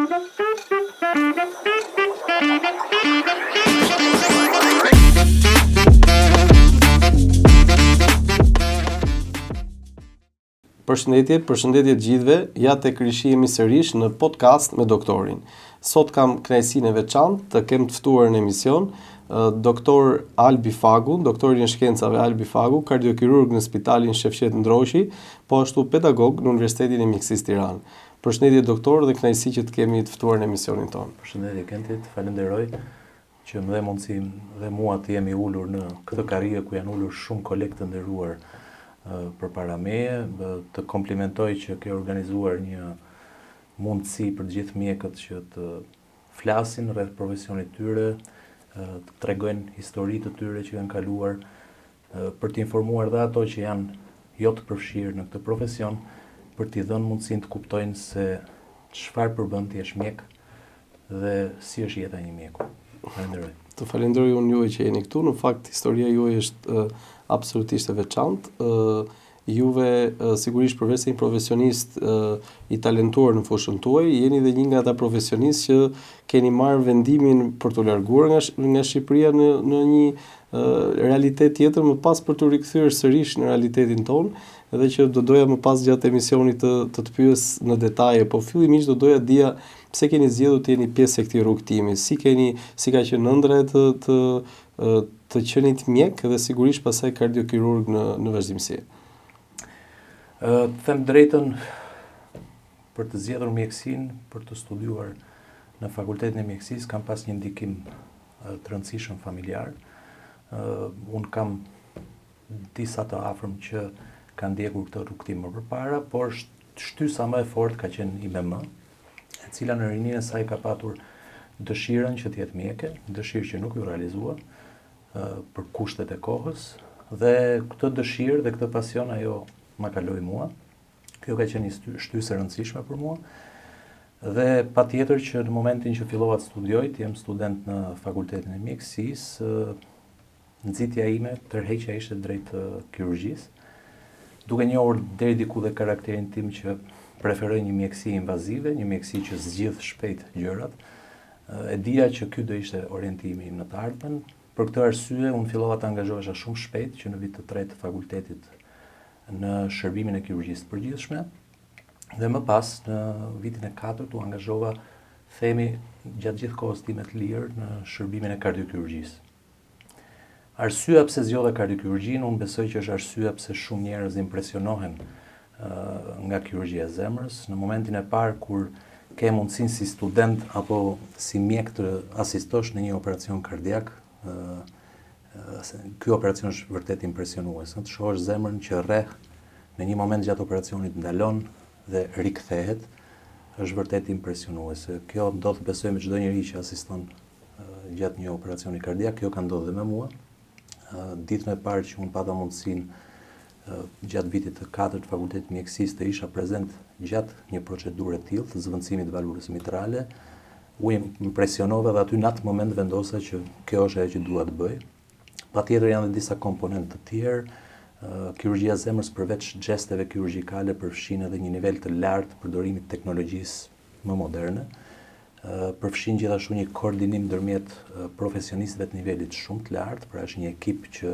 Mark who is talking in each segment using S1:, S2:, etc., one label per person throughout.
S1: Përshëndetje të gjithëve, ja tek rishihemi sërish në podcast me doktorin. Sot kam kënaqësinë e veçantë të kem të ftuar në emision doktor Albi Fagu, doktorin e shkencave Albi Fagu, kardiokirurg në Spitalin Shefqet Ndroshi, po ashtu pedagog në Universitetin e Mjekësisë Tiranë. Përshëndetje doktor dhe kënaqësi që të kemi të ftuar në emisionin tonë.
S2: Përshëndetje Kentit, falenderoj që më dhe mundësi dhe mua të jemi ulur në këtë karrige ku janë ulur shumë kolegë të nderuar përpara meje, të komplimentoj që ke organizuar një mundësi për të gjithë mjekët që të flasin rreth profesionit tyre, të tregojnë historitë të tyre që kanë kaluar, për të informuar dhe ato që janë jo të përfshirë në këtë profesion, për t'i dhënë mundësinë të kuptojnë se çfarë përbën të jesh mjek dhe si është jeta e një mjeku. Falenderoj.
S1: Të falenderoj unë juve që jeni këtu. Në fakt, historia juaj është absolutisht e veçantë. Juve sigurisht përveç se një profesionist i talentuar në fushën tuaj, jeni dhe një nga ata profesionistë që keni marrë vendimin për të larguar nga Shqipëria në një realitet tjetër, më pas për të rikthyer sërish në realitetin tonë, edhe që do doja më pas gjatë emisionit të pyes në detaje, po fillimisht do doja dija pse keni zgjedhur të jeni pjesë e këtij rrugtimi, si ka qenë ëndra të qenit mjek dhe sigurisht pastaj kardiokirurg në vazhdimsi.
S2: Them drejtën, për të zgjedhur mjekësinë, për të studiuar në Fakultetin e Mjekësisë, kam pas një ndikim të rëndësishëm familjar. Unë kam disa të afërm që kanë ndjekur këtë rrugtim më përpara, por shtysa më e fortë ka qenë IMM, e cila në rininë e saj ka patur dëshirën që të jetë mjeke, dëshirë që nuk ju realizua për kushtet e kohës, dhe këtë dëshirë dhe këtë pasion ajo ma kaloi mua. Kjo ka qenë një shtysë e rëndësishme për mua. Dhe patjetër që në momentin që fillova të studioj, të jem student në Fakultetin e Mjekësisë, nxitja ime, tërheqja ishte drejt kirurgjisë, duke njohur deri diku dhe karakterin tim që preferoj një mjekësi invazive, një mjekësi që zgjidh shpejt gjërat. E dija që ky do ishte orientimi im në të ardhmen. Për këtë arsye, unë fillova të angazhohesha shumë shpejt që në vit të tretë të fakultetit në shërbimin e kirurgjisë të përgjithshme, dhe më pas në vitin e katërt u angazhova, themi, gjatë gjithë kohës time të lirë në shërbimin e kardiokirurgjisë. Arsyeja pse zgjodha kardiokirurgjinë, unë besoj që është arsyeja pse shumë njerëz impresionohen nga kirurgjia e zemrës. Në momentin e parë kur ke mundësinë si student apo si mjek të asistosh në një operacion kardiak, ky operacion është vërtet impresionues. Të shohësh zemrën që rreh në një moment gjatë operacionit ndalon dhe rikthehet, është vërtet impresionues. Kjo ndodh besoj me çdo njeri që asiston gjatë një operacioni kardiak, kjo ka ndodhur dhe me mua. Ditën e parë që unë pata mundësinë gjatë vitit të katërt Fakultetit të Mjekësisë të isha prezent gjatë një procedure të tillë të zëvendësimit të valvulës mitrale, u impresionova dhe aty në atë moment vendosa që kjo është ajo që dua të bëj. Patjetër janë dhe disa komponentë të tjerë. Kirurgjia e zemrës përveç gjesteve kirurgjikale përfshin edhe një nivel të lartë përdorimit të teknologjisë më moderne. Përfshin gjithashtu një koordinim ndërmjet profesionistëve të nivelit shumë të lartë, pra është një ekip që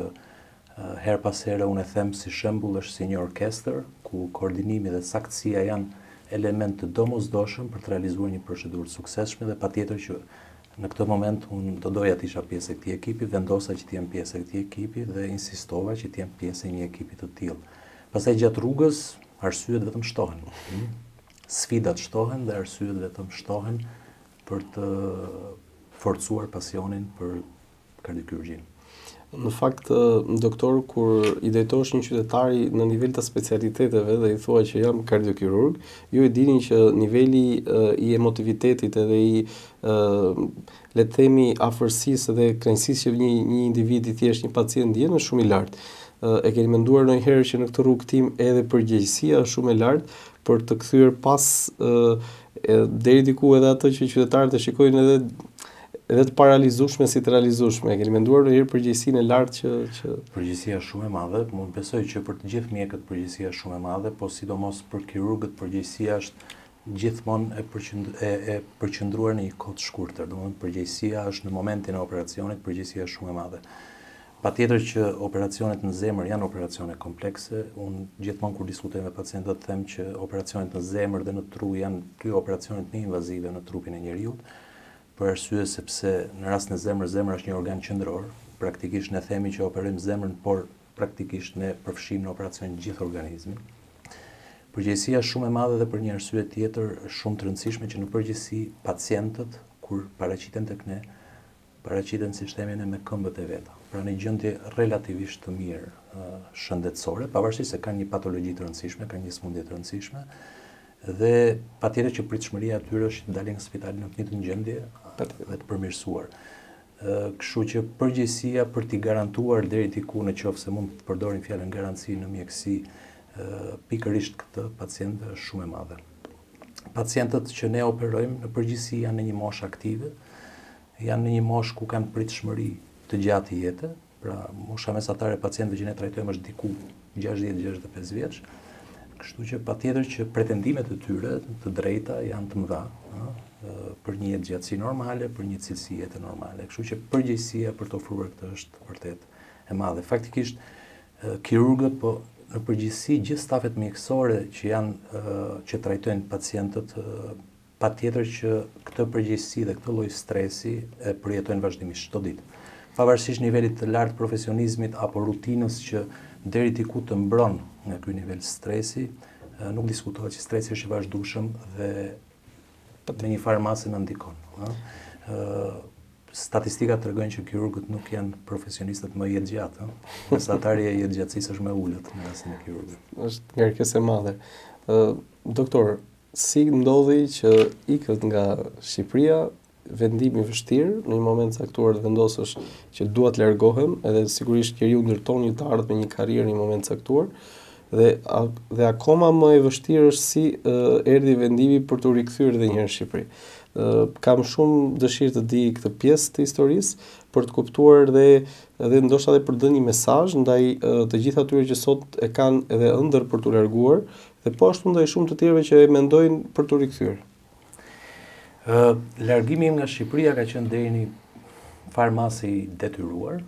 S2: her pas here unë e them si shembull është si një orkestër, ku koordinimi dhe saktësia janë element të domosdoshëm për të realizuar një procedurë të suksesshme, dhe patjetër që në këtë moment unë do doja të isha pjesë e këtij ekipi, vendosa që të jem pjesë e këtij ekipi dhe insistova që të jem pjesë e një ekipi të tillë. Pastaj gjatë rrugës arsyet vetëm shtohen. Sfidat shtohen dhe arsyet vetëm shtohen për të forcuar pasionin për kardiokirurgjinë.
S1: Në fakt, doktor, kur i drejtohesh një qytetari në nivel të specialiteteve dhe i thua që jam kardiokirurg, ju e dini që niveli i emotivitetit edhe i le të themi afërsisë dhe kënaqësisë që një individ i thjesht një pacient ndjen është shumë i lartë. E keni menduar ndonjëherë që në këtë rrugtim edhe përgjegjësia është shumë e lartë për të kthyer pas deri diku edhe atë që qytetarët e shikojnë edhe të paralizueshme si të realizueshme. Keni menduar ndonjëherë përgjegjësinë e lartë që
S2: Përgjegjësia është shumë e madhe, unë besoj që për të gjithë mjekët përgjegjësia është shumë e madhe, po sidomos për kirurgët përgjegjësia është gjithmonë e përqendruar në një kohë të shkurtër. Domethënë përgjegjësia është në momentin e operacionit, përgjegjësia është shumë e madhe. Patjetër që operacionet në zemër janë operacione komplekse. Unë gjithmonë kur diskutoj me pacientët them që operacionet në zemër dhe në tru janë dy operacionet më invazive në trupin e njeriut, për arsye sepse në rast në zemër, zemra është një organ qendror. Praktikisht ne themi që operojmë zemrën, por praktikisht ne përfshijmë në operacion gjithë organizmin. Përgjegjësia është shumë e madhe dhe për një arsye tjetër është shumë të rëndësishme që në përgjithësi pacientët kur paraqiten tek ne, paraqiten si themi ne me këmbët e veta. Pra në gjendje relativisht të mirë shëndetësore, pavarësisht se kanë një patologji të rëndësishme, kanë një smundje të rëndësishme, dhe patjetër që pritshmëria e tyre është të dalin në spital në të njëjtën gjendje dhe të përmirësuar. Kështu që përgjegjësia për t'i garantuar deri diku, nëse mund të përdorim fjalën garanci në mjekësi, pikërisht këtë pacientë është shumë e madhe. Pacientët që ne operojmë në përgjithësi janë në një moshë aktive, janë në një moshë ku kanë pritshmëri të gjatë jete, pra mosha mesatare e pacientëve që ne trajtojmë është diku 60-65 vjeç. Kështu që patjetër që pretendimet e tyre të drejta janë të mëdha, për një jetëgjatësi normale, për një cilësi jete normale. Kështu që përgjegjësia për të ofruar këtë është vërtet e madhe. Faktikisht kirurgët, po në përgjithësi gjithë stafet mjekësore që trajtojnë pacientët, patjetër që këtë përgjegjësi dhe këtë lloj stresi e përjetojnë vazhdimisht çdo ditë. Pavarësisht nivelit të lartë profesionizmit apo rutinës që deri diku të mbron nga ky nivel stresi, nuk diskutohet që stresi është i vazhdueshëm dhe me një farë mase në ndikon. Statistikat tregojnë që kirurgët nuk janë profesionistët më jetëgjatë, mesatarja e jetëgjatësisë është më ulët në rastin e kirurgëve.
S1: Është ngarkesë e madhe. Doktor, si ndodhi që ikët nga Shqipëria, vendimi vështirë, në një moment caktuar të vendosësh që dua të largohem, edhe sigurisht njeriu ndërton një të ardhmë me një karrierë në një moment caktuar, dhe akoma më e vështirë është si erdhi vendimi për të rikthyer edhe një herë në Shqipëri. Kam shumë dëshirë të di këtë pjesë të historisë për të kuptuar dhe ndoshta edhe për të dhënë një mesazh ndaj të gjithë atyre që sot e kanë edhe ëndër për të larguar, dhe po ashtu ndaj shumë të tjerëve që e mendojnë për të rikthyer.
S2: Largimi im nga Shqipëria ka qenë deri një farë mase i detyruar,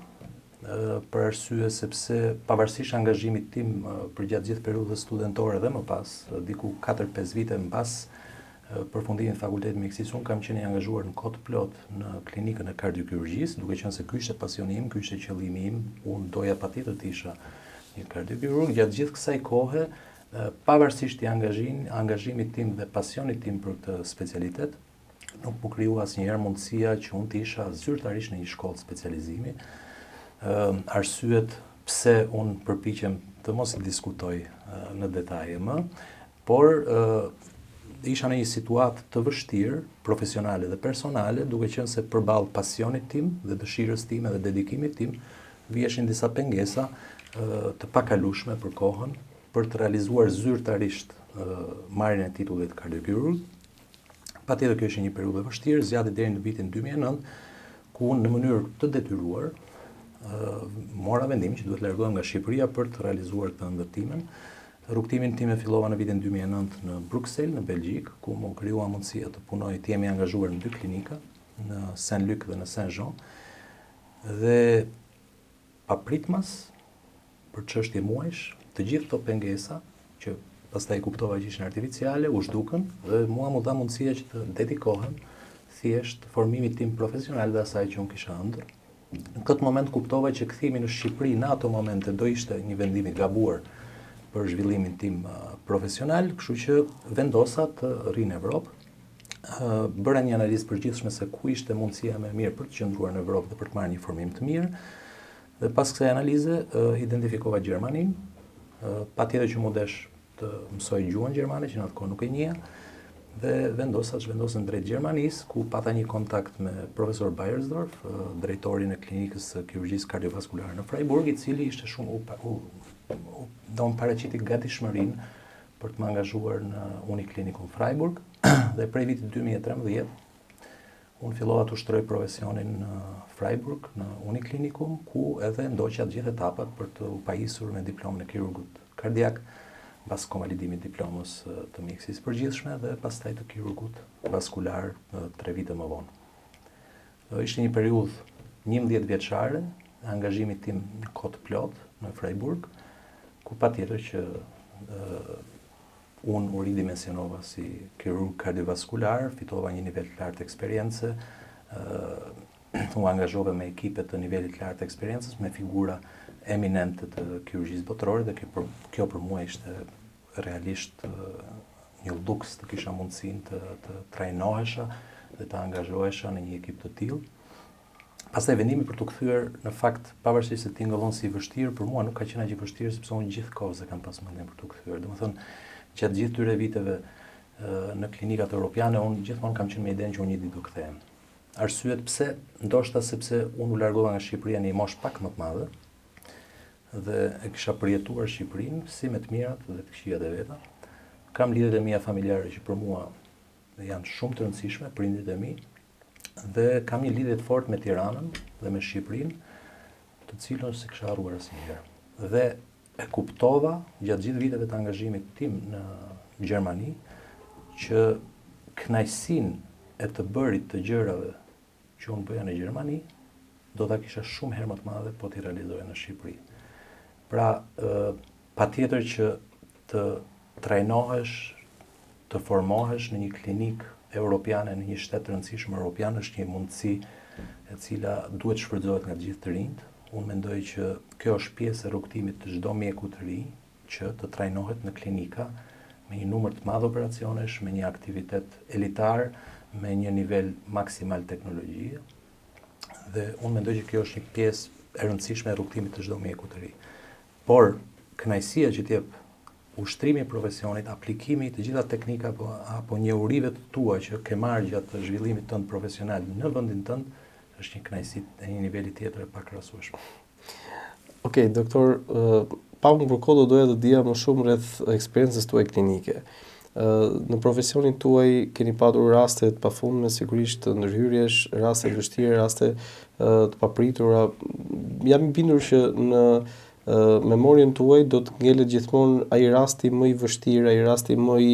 S2: për arsye sepse pavarësisht angazhimit tim përgjatë gjithë periudhës studentore dhe më pas, diku 4-5 vite më pas përfundimit të fakultetit mjekësisë, unë kam qenë i angazhuar në kohë të plot në klinikën e kardiokirurgjisë, duke qenë se ky ishte pasioni im, ky ishte qëllimi im, unë doja patjetër të isha një kardiokirurg. Gjatë gjithë kësaj kohe, pavarësisht i angazhimit tim dhe pasionit tim për këtë specialitet, nuk më kriju asnjëherë mundësia që unë të isha zyrtarisht në një shkollë specializimi. Arsyet pse unë përpiqem të mos i diskutoj në detaje më, por isha në një situatë të vështirë, profesionale dhe personale, duke qenë se përballë pasionit tim dhe dëshirës time dhe dedikimit tim, vjeshin disa pengesa të pakalueshme për kohën, për të realizuar zyrtarisht marrjen e titullit kardiokirurg. Patjetër kjo ishte një periudhë e vështirë, zgjati deri në vitin 2009, ku unë në mënyrë të detyruar mora vendim që duhet largohem nga Shqipëria për të realizuar këtë ndërtimin. Rrugtimin tim e fillova në vitin 2009 në Bruxelles, në Belgjik, ku më krijua mundësia të punoj, të jemi angazhuar në 2 klinika, në Saint-Luc dhe në Saint-Jean. Dhe papritmas për çështje muajsh, të gjithë këto pengesa që pastaj kuptova që ishin artificiale, u zhdukën dhe mua më dha mundësia që të dedikohem thjesht formimit tim profesional dhe asaj që unë kisha ëndër. Në këtë moment kuptova që kthimi në Shqipëri në ato momente do ishte një vendim i gabuar për zhvillimin tim profesional, kështu që vendosa të rri në Evropë. Bëra një analizë përgjithshme se ku ishte mundësia më e mirë për të qëndruar në Evropë dhe për të marrë një formim të mirë. Dhe pas kësaj analize identifikova Gjermaninë, patjetër që mu desh të mësoj gjuhën gjermane, që në atë kohë nuk e njeh, dhe vendosa të zhvendosem drejt Gjermanisë, ku pata një kontakt me profesor Beiersdorf, drejtorin e klinikës së kirurgjisë kardiovaskulare në Freiburg, i cili ishte shumë do më paraqiti gatishmërinë për të më angazhuar në Uniklinikun Freiburg, dhe prej vitit 2013 unë fillova të ushtroj profesionin në Freiburg, në Uniklinikum, ku edhe ndoqa të gjithë etapat për të pajisur me diplomën e kirurgut kardiak pas konvalidimit diplomës të mjekësisë përgjithshme dhe pastaj të kirurgut vaskular 3 vite më vonë. Ishte një periudhë 11 vjeçare, angazhimit tim në kohë të plot në Freiburg, ku patjetër që unë u ridimensionova si kirurg kardiovaskular, fitova një nivel të lartë eksperiencë, u angazhova me ekipe të nivelit të lartë eksperiencës, me figura eminente të kirurgjisë botërore, dhe kjo për mua ishte realisht një luks të kisha mundësinë të trajnohesha dhe të angazhohesha në një ekip të tillë. Pastaj vendimi për të kthyer, në fakt, pavarësisht se tingëllon si vështirë, për mua nuk ka qenë aq i vështirë sepse unë gjithkohë kam pas mendjen për të kthyer. Domethënë, gjatë gjithë këtyre viteve në klinikat europiane, unë gjithmonë kam qenë me idenë që unë një ditë do kthehem. Arsyet pse, ndoshta sepse unë u largova nga Shqipëria në një moshë pak më të madhe dhe e kisha përjetuar Shqipërinë si me të mirat dhe të këqijat e veta. Kam lidhjet e mia familjare që për mua janë shumë të rëndësishme, prindrit e mi, dhe kam një lidhje të fortë me Tiranën dhe me Shqipërinë, të cilën se kisha harruar asnjëherë. Dhe e kuptova gjatë gjithë viteve të angazhimit tim në Gjermani që kënaqësinë e të bërit të gjërave që unë bëja në Gjermani do ta kisha shumë herë më të madhe po t'i realizoja në Shqipëri. Pra, patjetër që të trajnohesh, të formohesh në një klinikë europiane, në një shtet të rëndësishëm europian, është një mundësi e cila duhet shfrytëzohet nga të gjithë të rinjt. Unë mendoj që kjo është pjesë e rrugtimit të çdo mjeku të ri që të trajnohet në klinika me një numër të madh operacionesh, me një aktivitet elitar, me një nivel maksimal teknologjie. Dhe unë mendoj që kjo është një pjesë e rëndësishme e rrugtimit të çdo mjeku të ri. Por kënaqësia që t'jep ushtrimi i profesionit, aplikimi të gjitha teknika apo njohurive të tua që ke marrë gjatë zhvillimit tënd profesional në vendin tënd, është një kënaqësi e një niveli tjetër e pakrahasueshëm.
S1: Okej, doktor, pa më përkohë doja të dija më shumë rreth eksperiencës tuaj klinike. Në profesionin tuaj keni patur raste të pafundme, sigurisht të ndërhyrjesh, raste të vështira, raste të papritura. Jam i bindur që në memorien tuaj do të ngelet gjithmonë ai rasti më i vështirë, ai rasti më i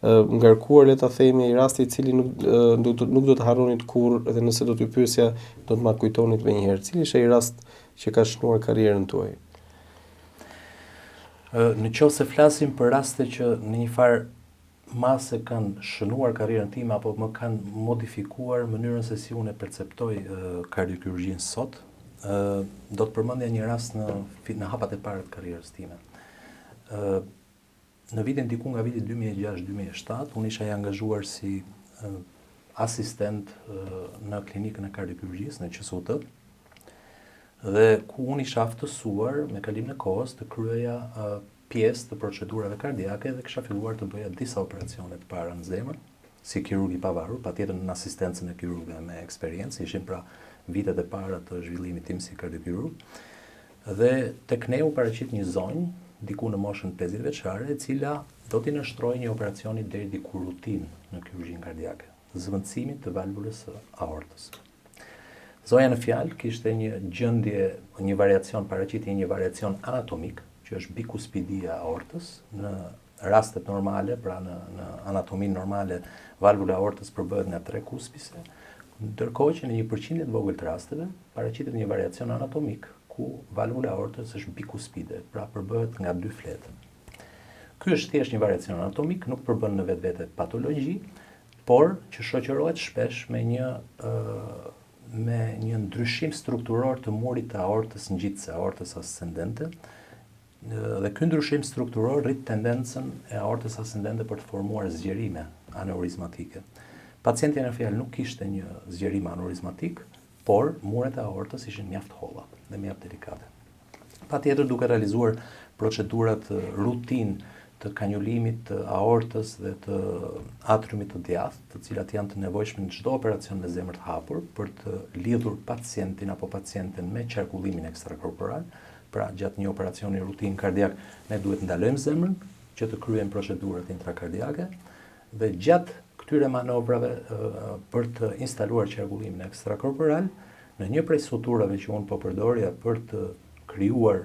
S1: ngarkuar, le ta themi, ai rasti i cili nuk do të harronit kurrë, dhe nëse do t'ju pyesja do të ma kujtonit menjëherë. Cili është ai rast që ka shënuar karrierën tuaj?
S2: Në qoftë se flasim për raste që në një farë mase kanë shënuar karrierën time apo më kanë modifikuar mënyrën se si unë e perceptoj kardiokirurgjinë sot, do të përmendja një rast në hapat e parë të karrierës time. Në vitin diku nga viti 2006-2007, unë isha i angazhuar si asistent në klinikën e kardiokirurgjisë në QSUT, dhe ku unë isha aftësuar me kalimin e kohës të kryeja pjesë të procedurave kardiake dhe kisha filluar të bëja disa operacione të para në zemër, si kirurg i pavarur, patjetër në asistencën e kirurgëve me eksperiencë, ishin pra vitet e para të zhvillimit tim si kardiokirurg. Dhe tek ne u paraqit një zonjë diku në moshën 50 vjeçare, e cila do t'i nështrojë një operacioni deri diku rutinë në kirurgjinë kardiake, zëvendësimit të valvulës së aortës. Zonja në fjalë kishte një gjendje, një variacion, paraqitje një variacion anatomik, që është bikuspidia e aortës. Në rastet normale, pra në anatominë normale, valvula e aortës përbëhet nga 3 kuspise, ndërkohë që në 1% të vogël të rasteve paraqitet një variacion anatomik ku valvula e aortës është bikuspide, pra përbëhet nga 2 fletë. Ky është thjesht një variacion anatomik, nuk përbën në vetvete patologji, por që shoqërohet shpesh me një ndryshim strukturor të murit të aortës ngjitëse, aortës ascendente, dhe ky ndryshim strukturor rrit tendencën e aortës ascendente për të formuar zgjerime aneurizmatike. Pacienti në fjalë nuk kishte një zgjerim aneurizmatik, por muret e aortës ishin mjaft holla dhe mjaft delikate. Patjetër duke realizuar procedurat rutinë të kanjulimit të aortës dhe të atriumit të djathtë, të cilat janë të nevojshme në çdo operacion me zemër të hapur për të lidhur pacientin apo pacienten me qarkullimin ekstrakorporal. Pra, gjatë një operacioni rutinë kardiak, ne duhet ndalojmë zemrën që të kryejmë procedurat intrakardiake, dhe gjatë këtyre manovrave për të instaluar qarkullimin ekstrakorporal, në një prej suturave që unë po përdorja për të krijuar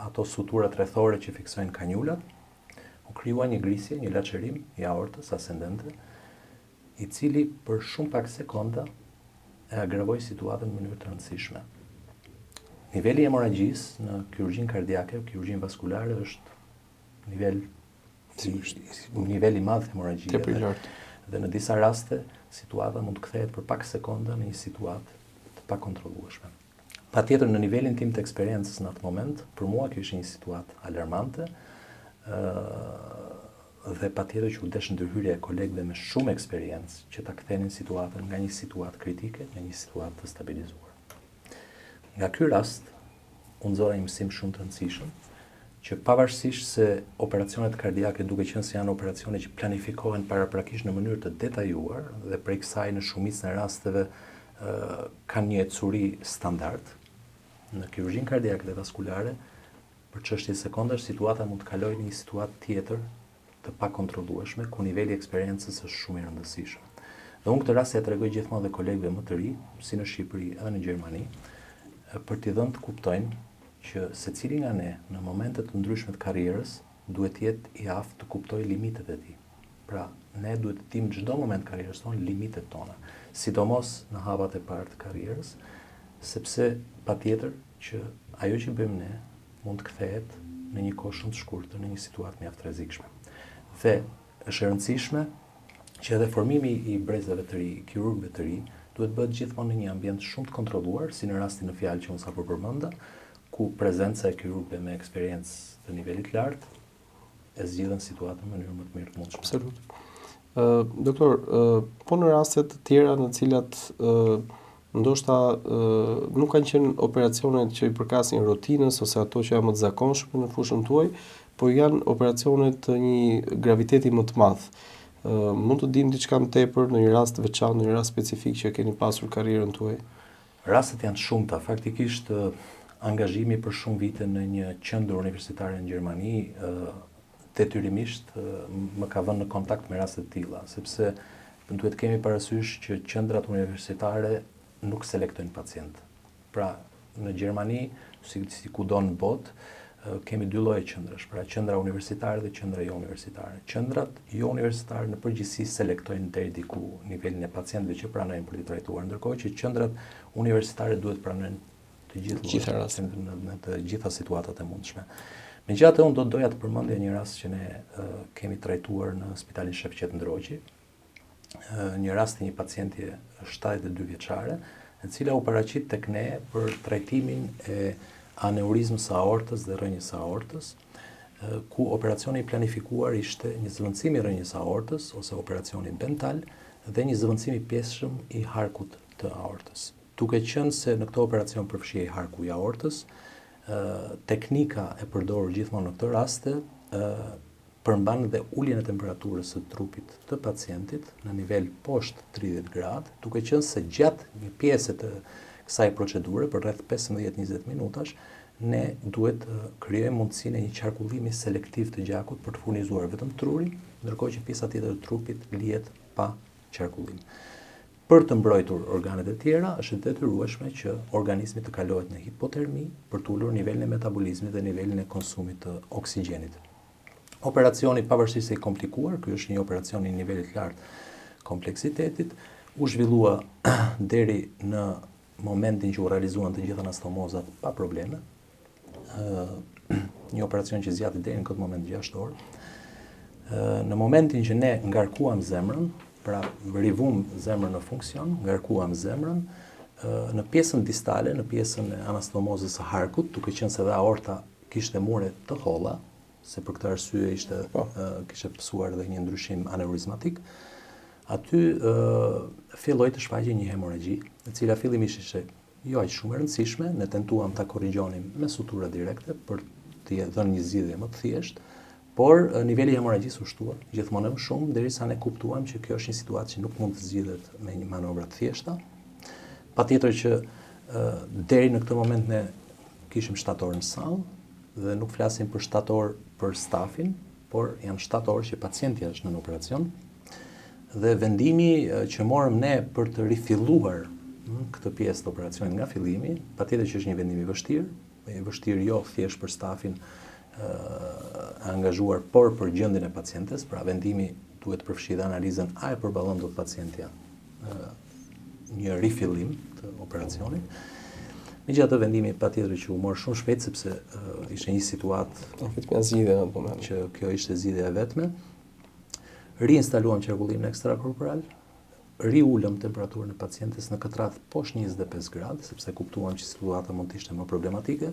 S2: ato suturat rrethore që fiksojnë kanjulat, u krijua një grisje, një laçerim i aortës ascendente, i cili për shumë pak sekonda e agravoi situatën në mënyrë të rëndësishme. Niveli i hemorragjisë në kirurgjinë kardiake, kirurgjinë vaskulare është nivel i madh hemorragjie. Dhe në disa raste situata mund të kthehet për pak sekonda në një situatë të pakontrollueshme. Patjetër në nivelin tim të eksperiencës në atë moment, për mua kjo ishte një situatë alarmante, dhe patjetër që u desh ndërhyrja e kolegëve me shumë eksperiencë që ta kthenin situatën nga një situatë kritike në një situatë të stabilizuar. Nga ky rast, unë nxora një mësim shumë të rëndësishëm, që pavarësisht se operacionet kardiake duke qenë se janë operacione që planifikohen paraprakisht në mënyrë të detajuar dhe prej kësaj në shumicën e rasteve kanë një ecuri standard, në kirurgjinë kardiake dhe vaskulare, për çështje sekondash situata mund të kalojë në një situatë tjetër të pakontrollueshme, ku niveli i eksperiencës është shumë i rëndësishëm. Dhe unë këtë rast ja tregoj gjithmonë dhe kolegëve më të ri, si në Shqipëri edhe në Gjermani, për t'i dhënë të kuptojnë që secili nga ne në momente të ndryshme të karrierës duhet jetë i aftë të kuptojë limitet e tij. Pra, ne duhet të dimë çdo moment të karrierës tonë limitet tona, sidomos në hapat e parë të karrierës, sepse patjetër që ajo që bëjmë ne mund të kthehet në një kohë shumë të shkurtër në një situatë mjaft rrezikshme. Dhe është e rëndësishme që edhe formimi i brezave të ri, kirurgëve të ri, duhet bëhet gjithmonë në një ambient shumë të kontrolluar, si në rastin në fjalë që unë sapo përmenda, ku prezenca e kirurgëve me eksperiencë të nivelit lartë e zgjidhen situatën në mënyrë më të mirë të mundshme.
S1: Absolut. Doktor, po në raste të tjera në cilat ndoshta nuk kanë qenë operacionet që i përkasin rutinës ose ato që janë më të zakonshme në fushën tuaj, po janë operacione të një graviteti më të madh. Mund të dim diçka më tepër në një rast të veçantë, në një rast specifik që keni pasur karrierën tuaj?
S2: Rastet janë shumëta. Faktikisht angazhimi për shumë vite në një qendër universitare në Gjermani detyrimisht më ka vënë në kontakt me raste të tilla, sepse duhet kemi parasysh që qendrat universitare nuk selektojnë pacient. Pra, në Gjermani, si kudo në botë, kemi dy lloje qendrash, pra qendra universitare dhe qendra jo universitare. Qendrat jo universitare në përgjithësi selektojnë deri diku nivelin e pacientëve që pranojnë për t'i trajtuar, ndërkohë që qendrat universitare duhet pranojnë të gjitha rastet në të gjitha situatat e mundshme. Megjithatë, unë do doja të përmendja një rast që ne kemi trajtuar në Spitalin Shef Qet Ndroqi, një rast të një pacientje 72 vjeçare, e cila u paraqit tek ne për trajtimin e aneurizmës së aortës dhe rrënjës së aortës, ku operacioni i planifikuar ishte një zëvendësim i rrënjës së aortës ose operacioni Bental dhe një zëvendësim i pjesshëm i harkut të aortës. Duke qenë se në këtë operacion përfshihej harku i aortës, teknika e përdorur gjithmonë në këtë raste përmban dhe uljen e temperaturës së trupit të pacientit në nivel poshtë 30 gradë, duke qenë se gjatë një pjese të kësaj procedure, për rreth 15-20 minutash, ne duhet krijojmë mundësinë e një qarkullimi selektiv të gjakut për të furnizuar vetëm trurin, ndërkohë që pjesa tjetër e trupit lihet pa qarkullim. Për të mbrojtur organet e tjera, është e detyrueshme që organizmi të kalohet në hipotermi për të ulur nivelin e metabolizmit dhe nivelin e konsumit të oksigjenit. Operacioni, pavarësisht se i komplikuar, ky është një operacion i nivelit lartë kompleksitetit, u zhvillua deri në momentin që u realizuan të gjitha anastomozat pa probleme. Një operacion që zgjati deri në këtë moment 6 orë. Në momentin që ne ngarkuam zemrën, pra rivum zemrën në funksion, ngarkuam zemrën, në pjesën distale, në pjesën e anastomozës së harkut, duke qenë se dhe aorta kishte mure të holla, se për këtë arsye kishte pësuar dhe një ndryshim aneurizmatik, aty filloi të shfaqej një hemorragji, e cila fillimisht ishte jo aq shumë e rëndësishme, ne tentuam ta korrigjonim me sutura direkte për t'i dhënë një zgjidhje më të thjeshtë, por niveli i hemorragjisë u shtua gjithmonë më shumë derisa ne kuptuam që kjo është një situatë që nuk mund të zgjidhet me një manovra të thjeshta. Patjetër që deri në këtë moment ne kishim 7 orë në sallë dhe nuk flasim për 7 orë për stafin, por janë 7 orë që pacienti është në operacion. Dhe vendimi që morëm ne për të rifilluar këtë pjesë të operacionit nga fillimi, patjetër që është një vendim i vështirë jo thjesht për stafin angazhuar, por për gjendjen e pacientes, pra vendimi duhet përfshirë analizën a e përballon dot pacientja një rifillim të operacionit. Megjithatë vendimi patjetër që u mor shumë shpejt sepse ishte një situatë që kjo ishte zgjidhja e vetme. Riinstaluam qarkullimin ekstrakorporal, riulëm temperaturën e pacientes në këtë radhë poshtë 25 gradë, sepse kuptuam që situata mund të ishte më problematike,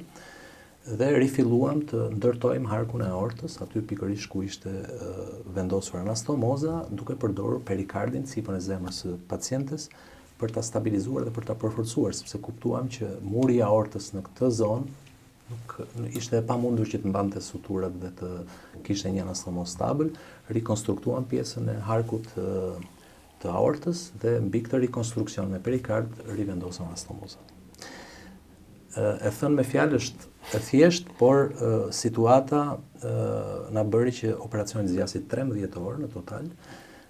S2: dhe rifilluam të ndërtojmë harkun e aortës, aty pikërisht ku ishte vendosur anastomoza, duke përdorur perikardin, sipër e zemrës së pacientes, për ta stabilizuar dhe për ta përforcuar, sepse kuptuam që muri i aortës në këtë zonë nuk ishte e pamundur që të mbante suturat dhe të kishte një anastomozë stabil. Rikonstruktuam pjesën e harkut të aortës dhe mbi këtë rikonstruksion me perikard rivendosëm anastomozën. E thënë me fjalë është e thjesht, por situata na bëri që operacioni zgjasi 13 orë në total.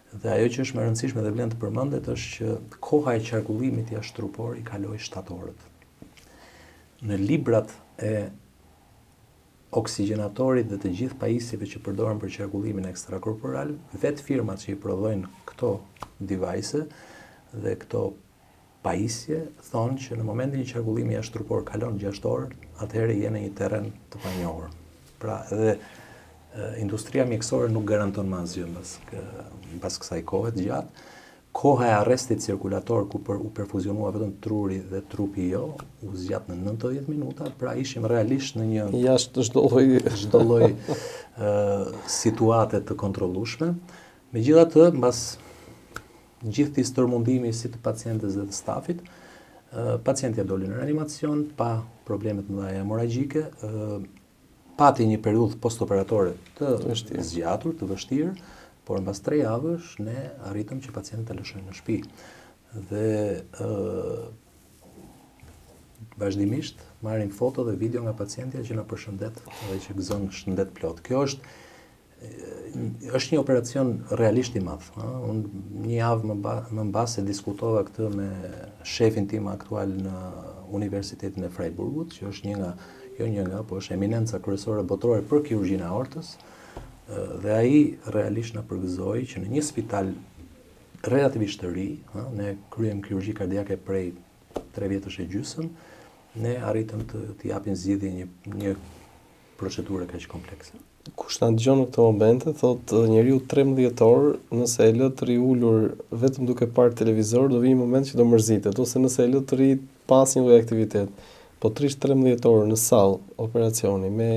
S2: Dhe ajo që është më e rëndësishme dhe vlen të përmendet është që koha e qarkullimit jashtrupor i kaloi 7 orët. Në librat e oksigjenatorit dhe të gjithë pajisjeve që përdoren për qarkullimin ekstrakorporal, vetë firmat që i prodhojnë këto device dhe këto pajisje thonë që në momentin që qarkullimi jashtrupor kalon 6 orë, atëherë je në një terren të panjohur. Pra edhe industria mjekësore nuk garanton më asgjë mbas kësaj kohe të gjatë. Koha e arrestit cirkulator ku u perfuzionua vetëm truri dhe trupi jo, u zgjat në 90 minuta, pra ishim realisht në një
S1: jashtë çdo lloj
S2: situate të kontrollueshme. Megjithatë, mbas gjithë këtij stërmundimi si të pacientes dhe të stafit, pacientja doli në reanimacion pa probleme të mëdha hemorragjike, pati një periudhë postoperatore të zgjatur, të vështirë, por mbas 3 javësh ne arritëm që pacientët të lëshojnë në shtëpi. Dhe vazhdimisht marrim foto dhe video nga pacientja që na përshëndet dhe që gëzon shëndet plot. Kjo është një operacion realisht i madh. Unë një javë më mbas e diskutova këtë me shefin tim aktual në Universitetin e Freiburgut, që është po është eminenca kryesore botërore për kirurgjinë e aortës, dhe ai realisht na përgëzoi që në një spital relativisht të ri, ne kryejm kirurgji kardiake prej 3 vjetësh e gjysmë, ne arritëm të japim zgjidhje një procedure kaq komplekse.
S1: Kush na dëgjon në këtë moment thotë njeriu 13 orë nëse e lë të riulur vetëm duke parë televizor, do vi një moment që do mërzitet, ose nëse e lë të ri pas një lloj aktivitet. Po 13 orë në sallë operacioni me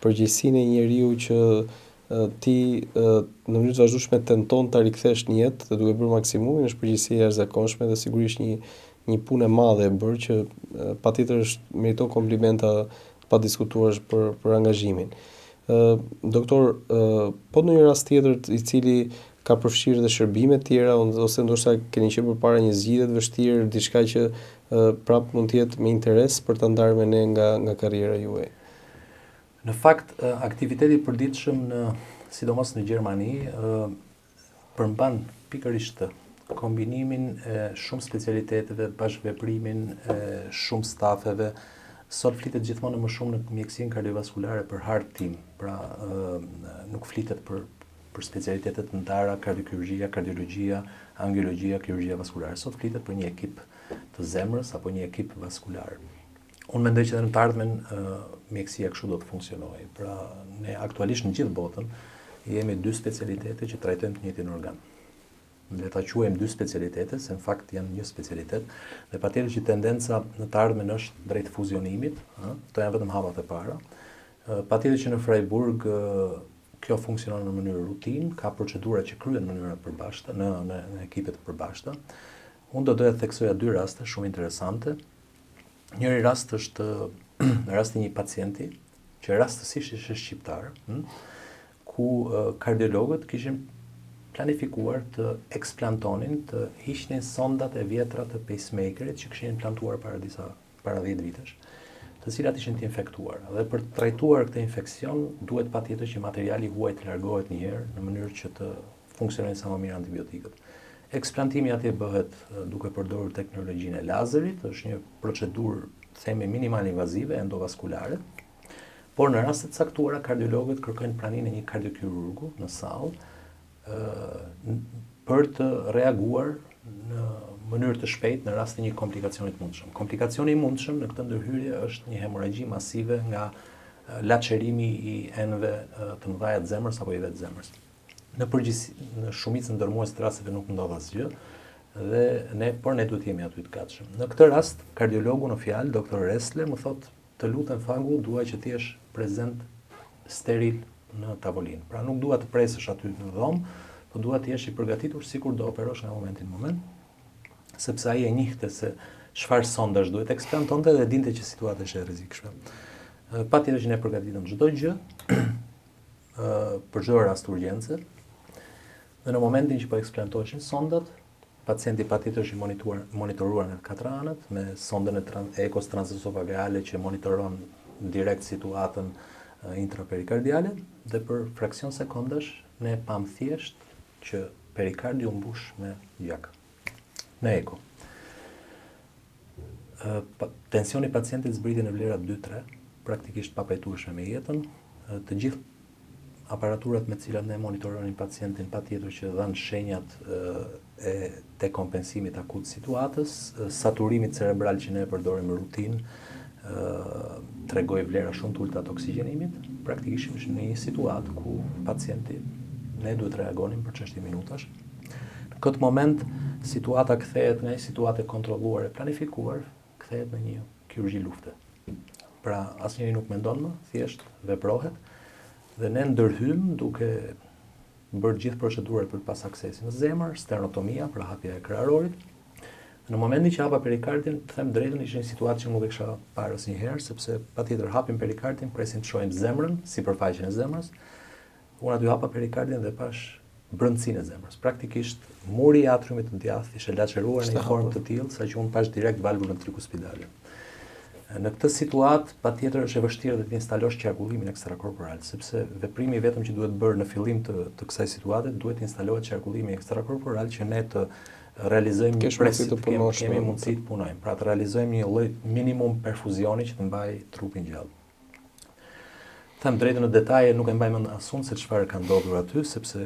S1: përgjegjësinë e njeriu që ti në mënyrë të vazhdueshme tenton ta rikthesh në jetë dhe duke bërë maksimumin, është përgjegjësi e jashtëzakonshme dhe sigurisht një punë e madhe e bërë që patjetër meriton komplimenta pa diskutuar për angazhimin. Doktor, po në një rast tjetër i cili ka përfshirë dhe shërbime tjera, ose ndoshta keni qenë përpara një zgjidhje të vështirë, diçka që prap mund të jetë me interes për ta ndarë me ne nga karriera juaj?
S2: Në fakt, aktiviteti i përditshëm sidomos në Gjermani përmban pikërisht kombinimin e shumë specialiteteve, bashkëveprimin e shumë stafeve. Sot flitet gjithmonë më shumë në mjekësinë kardiovaskulare për heart team, pra nuk flitet për specialitetet të ndara, kardiokirurgjia, kardiologjia, angiologjia, kirurgjia vaskulare. Sot flitet për një ekip të zemrës apo një ekip vaskular. Unë mendoj që në të ardhmen mjekësia kështu do të funksionojë. Pra ne aktualisht në gjithë botën jemi 2 specialitete që trajtojmë të njëjtin organ. Le ta quajmë 2 specialitete, se në fakt janë një specialitet, dhe patjetër që tendenca në të ardhmen është drejt fuzionimit, këto janë vetëm hapat e para. Patjetër që në Freiburg kjo funksionon në mënyrë rutinë, ka procedura që kryhen në mënyra të përbashkëta, në ekipe të përbashkëta. Unë do doja të theksoja 2 raste shumë interesante. Njëri rast është rasti një pacienti, që rastësisht ishte shqiptar, ku kardiologët kishin planifikuar të eksplantonin, të hiqnin sondat e vjetra të pacemakerit që kishin implantuar para 10 vitesh, të cilat ishin të infektuar. Dhe për të trajtuar këtë infekcion, duhet patjetër që materiali huaj të largohet një herë në mënyrë që të funksionojnë sa më mirë antibiotikët. Eksplantimi atje bëhet duke përdorur teknologjinë e lazerit, është një procedurë, themi, minimal invazive, endovaskulare. Por në raste të caktuara kardiologët kërkojnë praninë e një kardiokirurgu në sallë për të reaguar në mënyrë të shpejtë në rast të një komplikacioni të mundshëm. Komplikacioni i mundshëm në këtë ndërhyrje është një hemoragji masive nga laçerimi i enëve të mëdha të zemrës apo i vetë zemrës. Në përgjithësi, në shumicën ndërmuese të rasteve nuk ndodh asgjë por ne duhet jemi aty të gatshëm. Në këtë rast, kardiologu në fjalë, doktor Ressler, më thotë, të lutem Fagu, dua që ti jesh prezent steril në tavolinë. Pra nuk dua të presësh aty në dhomë, por dua të jesh i përgatitur sikur do operosh nga momenti në moment, sepse ai e njihte se çfarë sondash duhet eksplantonte dhe dinte që situata është e rrezikshme. Patjetër që ne përgatitëm çdo gjë për çdo rast urgjence. Dhe në momentin që po eksplantoheshin sondat, pacienti patjetër është monitoruar në 4 anët me sondën e ekos transesofagale që monitoron direkt situatën intraperikardiale dhe për fraksion sekondash ne pam thjesht që perikardi u mbush me gjak në eko. Tensioni i pacientit zbriti në vlera 2-3, praktikisht pa pajtueshme me jetën. Të gjithë aparaturat me cilat ne monitoronin pacientin patjetër që dhanë shenjat e dekompensimit akut situatës, saturimit cerebral që ne përdorim rutinë, tregoi vlera shumë të ulta të oksigjenimit, praktikisht në një situatë ku pacienti ne duhet reagonim për çështje minutash. Në këtë moment situata kthehet nga një situatë e kontrolluar e planifikuar, kthehet në një kirurgji lufte. Pra asnjëri nuk mendon më, thjesht veprohet dhe ne ndërhyjmë duke bërë gjithë procedurat për pas aksesin në zemër, sternotomia, pra hapja e kraharorit. Në momentin që hapa perikardin, të them drejtën, ishte një situatë që nuk e kisha parë asnjëherë, sepse patjetër hapim perikardin, presim të shohim zemrën, sipërfaqen e zemrës. Unë aty hapa perikardin dhe pash brendësinë e zemrës. Praktikisht muri i atriumit të djathtë ishte laçeruar në një formë të tillë sa që unë pash direkt valvulën trikuspidale. Në këtë situatë, patjetër është e vështirë të instalosh qarkullimin ekstrakorporal, sepse veprimi vetëm që duhet bërë në fillim të kësaj situate, duhet instalohet qarkullimi ekstrakorporal që ne të realizojmë një presit të kemi mundësi të punojmë, pra të realizojmë një lloj minimum perfuzioni që të mbajë trupin gjallë. Them drejtën në detaje, nuk e mbaj mend asun se çfarë ka ndodhur aty, sepse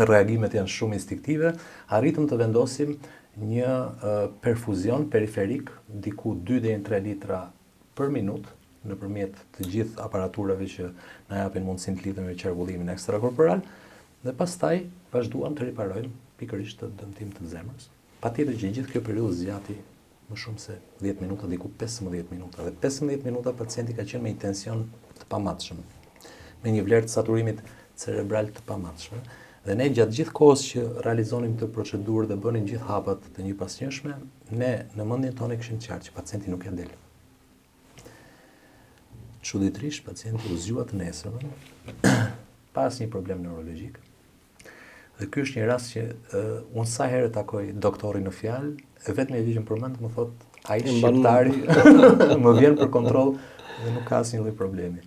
S2: reagimet janë shumë instiktive. Arritëm të vendosim një perfuzion periferik diku 2 deri në 3 litra për minutë nëpërmjet të gjithë aparaturave që na japin mundësinë të lidhemi me qarkullimin ekstrakorporal dhe pastaj vazhduam të riparojmë pikërisht të dëmtim të zemrës. Patjetër që gjithë kjo periudhë zgjati më shumë se 10 minuta, diku 15 minuta. Dhe 15 minuta pacienti ka qenë me një tension të pamatshëm, me një vlerë të saturimit cerebral të pamatshme. Dhe ne gjatë gjithë kohës që realizonim këtë procedurë dhe bënim gjithë hapat të njëpasnjëshme, ne në mendjen tonë kishim qartë që pacienti nuk ja del. Çuditërisht pacienti u zgjua të nesërmen, pa asnjë problem neurologjik. Dhe ky është një rast që unë sa herë takoj doktorin në fjalë, e vetëm gjë që më përmend më thotë ai shqiptari më vjen për kontroll dhe nuk ka asnjë lloj problemi.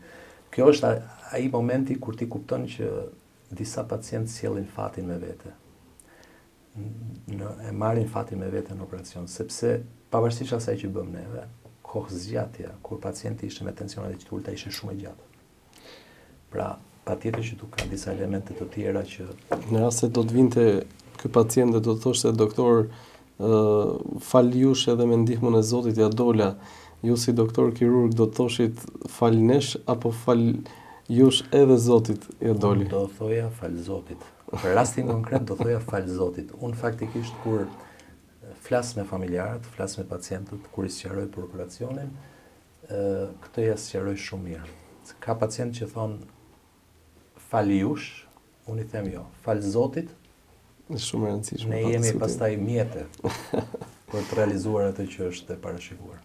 S2: Kjo është ai momenti kur ti kupton që disa pacientë sjellin fatin me vete. E marrin fatin me vete në operacion, sepse pavarësisht asaj që bëm neve, kohëzgjatja kur pacienti ishte me tensionet e ulta ishte shumë e gjatë. Pra, patjetër që tu ka disa elemente të tjera që
S1: në rast se do të vinte ky pacient dhe do të thoshte doktor, fal jush edhe me ndihmën e Zotit ja dola, ju si doktor kirurg do të thoshit fal nesh apo fal jush edhe Zotit ja doli?
S2: Do thoja fal Zotit. Për rastin konkret do thoja fal Zotit. Unë faktikisht kur flas me familjarët, flas me pacientët, kur i sqaroj për operacionin, këtë ja sqaroj shumë mirë. Ka pacientë që thonë fal jush, unë i them jo, fal Zotit.
S1: Është shumë e rëndësishme.
S2: Ne jemi pastaj mjete për të realizuar atë që është e parashikuar.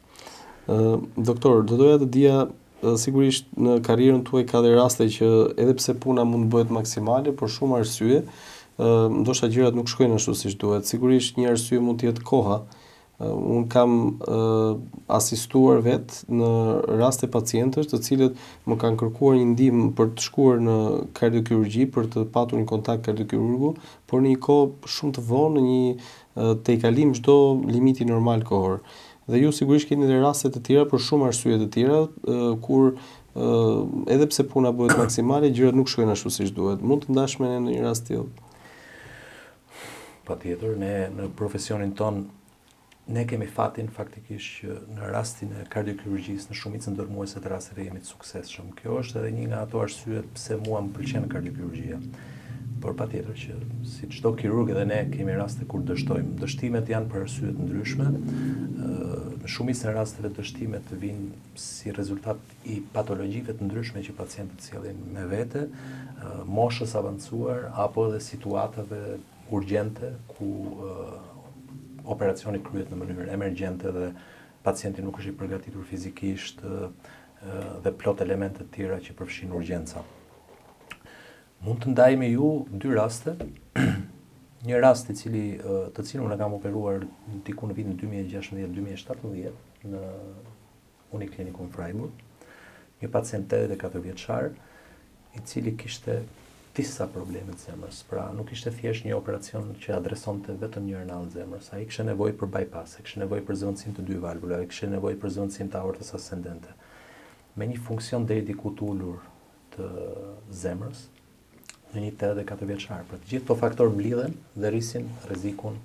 S1: Doktor, do doja të dija, sigurisht në karrierën tuaj ka dhe raste që edhe pse puna mund bëhet maksimale, por shumë arsye, ndoshta gjërat nuk shkojnë ashtu siç duhet. Sigurisht një arsye mund të jetë koha. Unë kam asistuar vetë në raste pacientësh të cilët më kanë kërkuar një ndihmë për të shkuar në kardiokirurgji, për të patur një kontakt kardiokirurgu, por në një kohë shumë të vonë, te i kalim çdo limiti normal kohor. Dhe ju sigurisht keni dhe raste të tjera për shumë arsye të tjera, kur edhe pse puna bëhet maksimale, gjërat nuk shkojnë ashtu siç duhet. Mund të ndash me ne në një rast tillë?
S2: Patjetër, ne në profesionin ton ne kemi fatin faktikisht që në rastin e kardiokirurgjisë në shumicën ndërmuese të rasteve jemi të suksesshëm. Kjo është edhe një nga ato arsyet pse mua më pëlqen kardiokirurgjia. Por patjetër që si çdo kirurg edhe ne kemi raste kur dështojmë. Dështimet janë për arsye të ndryshme. Në shumicën e rasteve dështimet vijnë si rezultat i patologjive të ndryshme që pacientët sjellin me vete, moshës avancuar apo edhe situatave urgjente ku operacioni kryhet në mënyrë emergjente dhe pacienti nuk është i përgatitur fizikisht dhe plot elemente të tjera që përfshin urgjenca. Mund të ndaj me ju dy raste. Një rast të cilin unë kam operuar diku në vitin 2016-2017 në Uniklinikun Freiburg. Një pacient 84 vjeçar i cili kishte disa probleme të zemrës. Pra, nuk ishte thjesht një operacion që adresonte vetëm një anall të zemrës. Ai kishte nevojë për bypass, kishte nevojë për zëvendësim të dy valvulave, kishte nevojë për zëvendësim të aortës ascendente. Me një funksion deri diku të ulur të zemrës në një 84 vjeçar. Pra, të gjithë këto faktorë mblidhen dhe rrisin rrezikun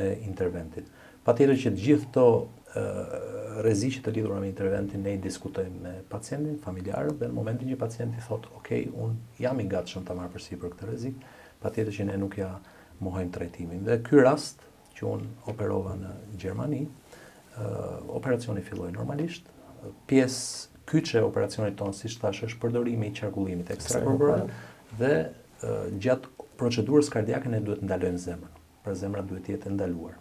S2: e interventit. Patjetër që të gjithë këto rreziqe të lidhura me interventin ne i diskutojmë me pacientin, familjarët dhe në momentin që pacienti thotë, "Ok, unë jam i gatshëm ta marr përsipër këtë rrezik", patjetër që ne nuk ja mohojmë trajtimin. Dhe ky rast që unë operova në Gjermani, operacioni filloi normalisht. Pjesë kyçe e operacionit tonë, siç thash, është përdorimi i qarkullimit ekstrakorporal dhe gjatë procedurës kardiake ne duhet ndalojmë zemrën. Pra zemra duhet të jetë ndaluar.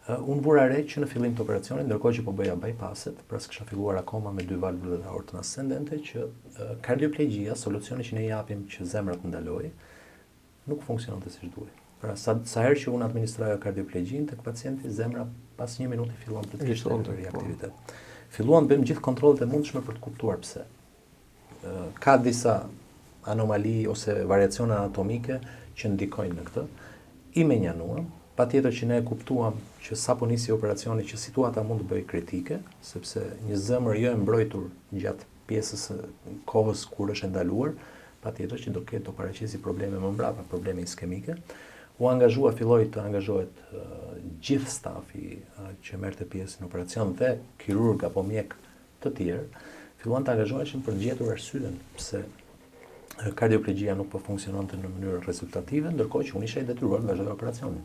S2: Unë vura re që në fillim të operacionit, ndërkohë që po bëja bypasset, pra s'kisha filluar akoma me dy valvulat e aortën ascendente, që kardioplegjia, solucioni që ne japim që zemra të ndalojë, nuk funksiononte siç duhej. Pra sa herë që unë administroja kardioplegjin tek pacienti, zemra pas 1 minuti fillon të kishte reaktivitet. Filluam të bëjmë gjithë kontrollet e mundshme për të kuptuar pse. Ka disa anomali ose variacione anatomike që ndikojnë në këtë. I menjanuam. Patjetër që ne e kuptuam që sapo nisi operacioni që situata mund të bëjë kritike, sepse një zemër jo e mbrojtur gjatë pjesës së kohës kur është ndaluar, patjetër që do ketë të paraqesi probleme më mbrapa, probleme iskemike. Filloi të angazhohet gjithë stafi që merrte pjesë në operacion dhe kirurg apo mjek të tjerë, filluan të angazhoheshin për të gjetur arsyeën pse kardioplegjia nuk po funksiononte në mënyrë rezultative, ndërkohë që unë isha i detyruar të vazhdoj operacionin.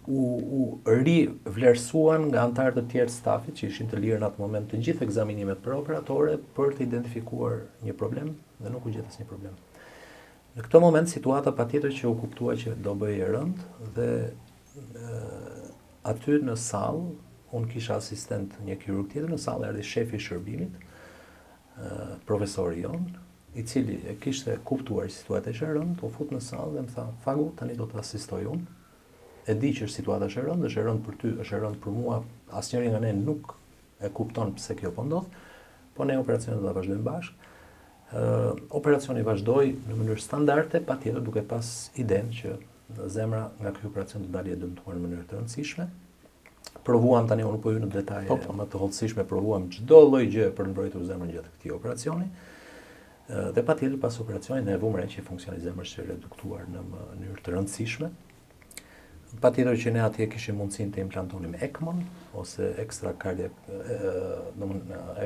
S2: U rivlerësuan nga anëtarët e tjerë të stafit që ishin të lirë në atë moment të gjithë ekzaminimet preoperatore për të identifikuar një problem dhe nuk u gjet asnjë problem. Në këtë moment situata patjetër që u kuptua që do bëhej e rëndë dhe aty në sallë unë kisha asistent një kirurg tjetër, në sallë erdhi shefi i shërbimit, profesori jon, i cili e kishte kuptuar që situata ishte e rëndë, u fut në sallë dhe më tha, "Fagu, tani do të asistoj unë. E di që situata është e rëndë, është e rëndë për ty, është e rëndë për mua, asnjëri nga ne nuk e kupton pse kjo po ndodh, po ne operacionin do ta vazhdojmë bashkë." Operacioni vazhdoi në mënyrë standarde, patjetër duke pas idenë që zemra nga ky operacion të dalë e dëmtuar në mënyrë të rëndësishme. Provuam tani unë po hyj në detaje më të hollësishme, provuam çdo lloj gjë për të mbrojtur zemrën gjatë këtij operacioni. Dhe patjetër pas operacionit ne e vëmë re që funksioni i zemrës është reduktuar në mënyrë të rëndësishme. Patjetër që ne atje kishim mundësinë të implantonim ECMO ose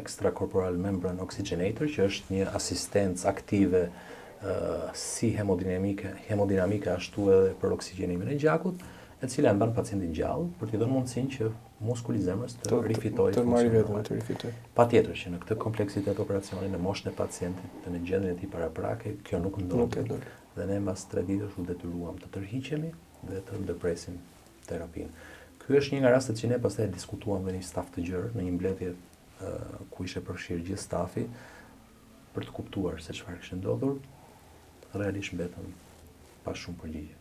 S2: extracorporeal membrane oxygenator, që është një asistencë aktive si hemodinamike ashtu edhe për oksigjenimin e gjakut, e cila e mban pacientin gjallë për t'i dhënë mundësinë që muskuli i zemrës të rifitojë funksionin. Patjetër që në këtë kompleksitet operacioni, në moshën e pacientit dhe në gjendjen e tij paraprake, kjo nuk ndodhi. Dhe ne mbas 3 ditësh u detyruam të tërhiqemi dhe të ndërpresim terapinë. Ky është një nga rastet që ne pastaj diskutuam me një staf të gjerë në një mbledhje ku ishte përfshirë gjithë stafi për të kuptuar se çfarë kishte ndodhur. Realisht mbetëm pa shumë përgjigje.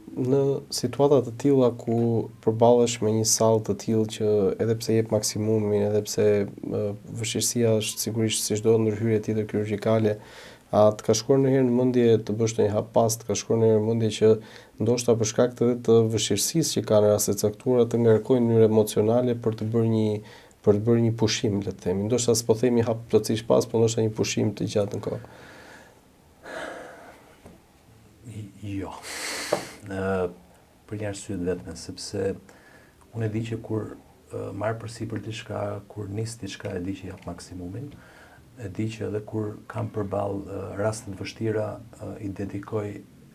S1: Në situata të tilla ku përballesh me një sallë të tillë që edhe pse jep maksimumin, edhe pse vështirësia është sigurisht si çdo ndërhyrje tjetër kirurgjikale, A të ka shkuar ndonjëherë në mendje të bësh ndonjë hap pas, të ka shkuar ndonjëherë në mendje që ndoshta për shkak të vështirësisë që kanë në raste të caktuara të ngarkojnë në mënyrë emocionale për të bërë një pushim, le të themi. Ndoshta s'po themi hap plotësisht pas, por ndoshta një pushim të gjatë në kohë.
S2: Jo. Për një arsye të vetme, sepse unë e di që kur marr përsipër diçka, kur nis diçka, e di që jap maksimumin. E di që edhe kur kam përballë raste të vështira, i dedikoj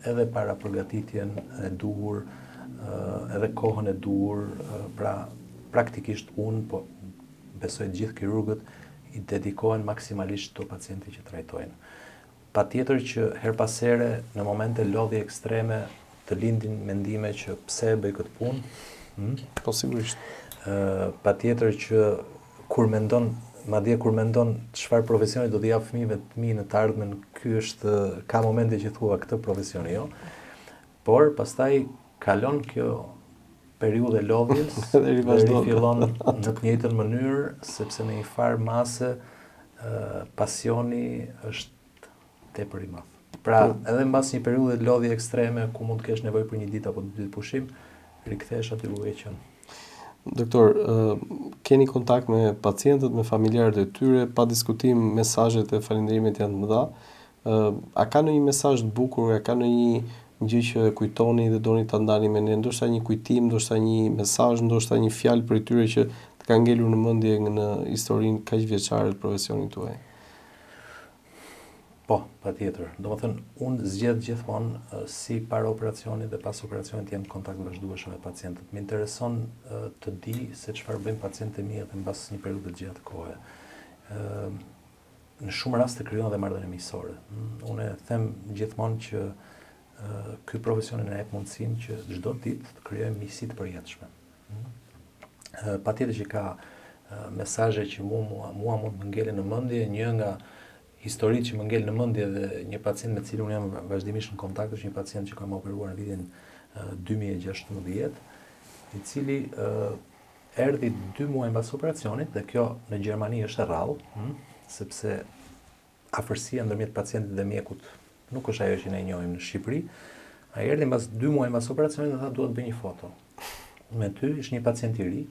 S2: edhe para përgatitjen e duhur, edhe kohën e duhur, pra praktikisht unë, po besoj gjithë kirurgët, i dedikohen maksimalisht të pacienti që trajtojnë. Patjetër që her pas here, në momente lodhje ekstreme, të lindin mendime që pse e bëj këtë punë.
S1: Po sigurisht.
S2: Patjetër që kur mendon çfarë profesioni do t'i jap fëmijëve të mi në të ardhmen, ka momente që thua këtë profesioni jo. Por pastaj kalon kjo periudhë e lodhjes dhe rifillon në të njëjtën mënyrë, sepse në një farë mase pasioni është tepër i madh. Pra, edhe mbas një periudhe lodhje ekstreme ku mund të kesh nevojë për një ditë apo 2 ditë pushim, rikthehesh aty ku e qenë.
S1: Doktor, keni kontakt me pacientët, me familjarët e tyre, pa diskutim mesazhet e falënderimit janë të mëdha. A ka ndonjë mesazh të bukur, a ka ndonjë gjë që kujtoni dhe doni ta ndani me ne, ndoshta një kujtim, ndoshta një mesazh, ndoshta një fjalë për tyre që të ka ngelur në mendje në historinë kaq vjeçare të profesionit tuaj?
S2: Po, patjetër. Domethënë, unë zgjedh gjithmonë si para operacionit dhe pas operacionit të jem në kontakt vazhdueshëm me pacientët. Më intereson të di se çfarë bëjnë pacientët e mi edhe mbas një periudhë të gjatë kohe. Në shumë raste krijon edhe marrëdhënie miqësore. Unë them gjithmonë që ky profesion na jep mundësinë që çdo ditë të krijojmë miqësi të përjetshme. Patjetër që ka mesazhe që mua mund të ngelen në mendje, një nga historitë që më ngel në mendje dhe një pacient me cilin unë jam vazhdimisht në kontakt është një pacient që kam operuar në vitin 2016, i cili erdhi 2 muaj mbas operacionit, dhe kjo në Gjermani është e rrallë, sepse afërsia ndërmjet pacientit dhe mjekut nuk është ajo që ne njohim në Shqipëri. Ai erdhi mbas 2 muaj mbas operacionit dhe tha duhet të bëj një foto. Me ty ishte një pacient i ri,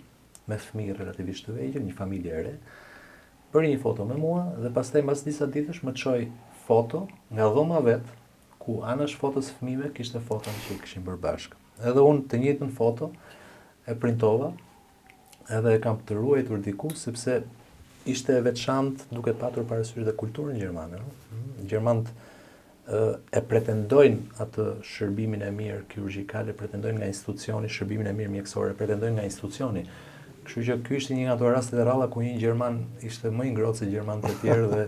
S2: me fëmijë relativisht të vegjël, një familje e re. Bëri një foto me mua dhe pastaj mbas disa ditësh më çoi foto nga dhoma vet, ku anash fotos fëmijëve kishte foton që kishin bërë bashkë. Edhe unë të njëjtën foto e printova, edhe e kam të ruajtur diku sepse ishte e veçantë duke patur parasysh dhe kulturën gjermane. Gjermanët e pretendojnë atë shërbimin e mirë kirurgjikal, pretendojnë nga institucioni, shërbimin e mirë mjekësor, pretendojnë nga institucioni. Kështu që ky ishte një nga ato rastet e rralla ku një gjerman ishte më i ngrohtë se gjermanët e tjerë dhe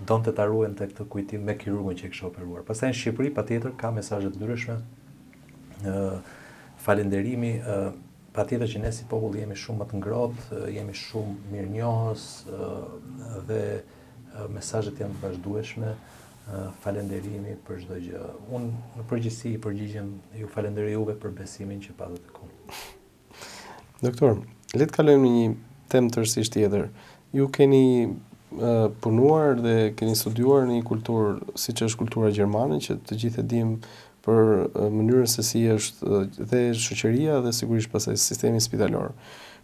S2: donte ta ruante këtë kujtim me kirurgun që e kishte operuar. Pastaj në Shqipëri patjetër ka mesazhe të ndryshme. Falënderimi, patjetër që ne si popull jemi shumë më të ngrohtë, jemi shumë mirënjohës dhe mesazhet janë të vazhdueshme. Falënderimi për çdo gjë. Unë në përgjithësi i përgjigjem ju falenderoj juve për besimin që patët tek unë.
S1: Doktor, le të kalojmë në një temë tërësisht tjetër. Ju keni punuar dhe keni studiuar në një kulturë siç është kultura gjermane, që të gjithë e dimë për mënyrën se si është dhe shoqëria dhe sigurisht pastaj sistemi spitalor.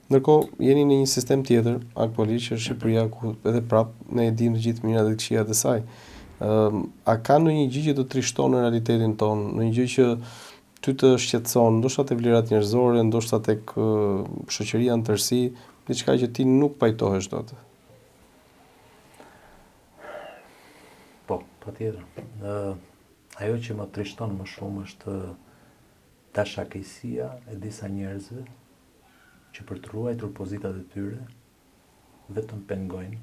S1: Ndërkohë, jeni në një sistem tjetër, aktualisht që është Shqipëria, ku edhe prapë ne e dimë të gjithë mirat dhe të këqijat e saj. A ka ndonjë gjë që të trishton në realitetin tonë, ndonjë gjë që ty të shqetëson, ndoshta te vlerat njerëzore, ndoshta tek shoqëria në tërësi, diçka që ti nuk pajtohesh dot?
S2: Po, patjetër. Ajo që më trishton më shumë është dashakësia e disa njerëzve që për të ruajtur pozitat e tyre vetëm pengojnë,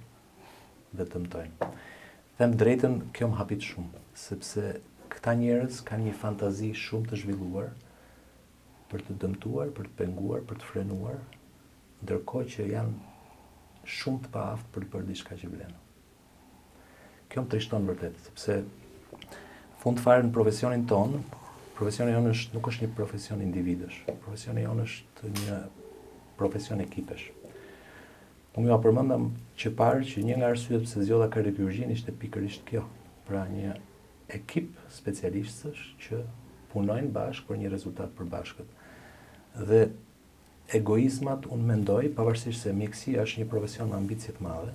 S2: vetëm tojnë. Them drejtën, kjo më hapit shumë, sepse këta njerëz kanë një fantazi shumë të zhvilluar për të dëmtuar, për të penguar, për të frenuar, ndërkohë që janë shumë të paaftë për të bërë diçka që vlen. Kjo më trishton vërtet, sepse fund fare në profesionin tonë, profesioni jonë nuk është një profesion individësh, profesioni jonë është një profesion ekipesh. Unë ja përmendam që parë që një nga arsyet pse zgjodha kardiokhirurgjinë ishte pikërisht kjo. Pra një ekip specialistësh që punojnë bashkë për një rezultat përbashkët. Dhe egoizmat, unë mendoj, pavarësisht se mjekësia është një profesion me ambicie të mëdha,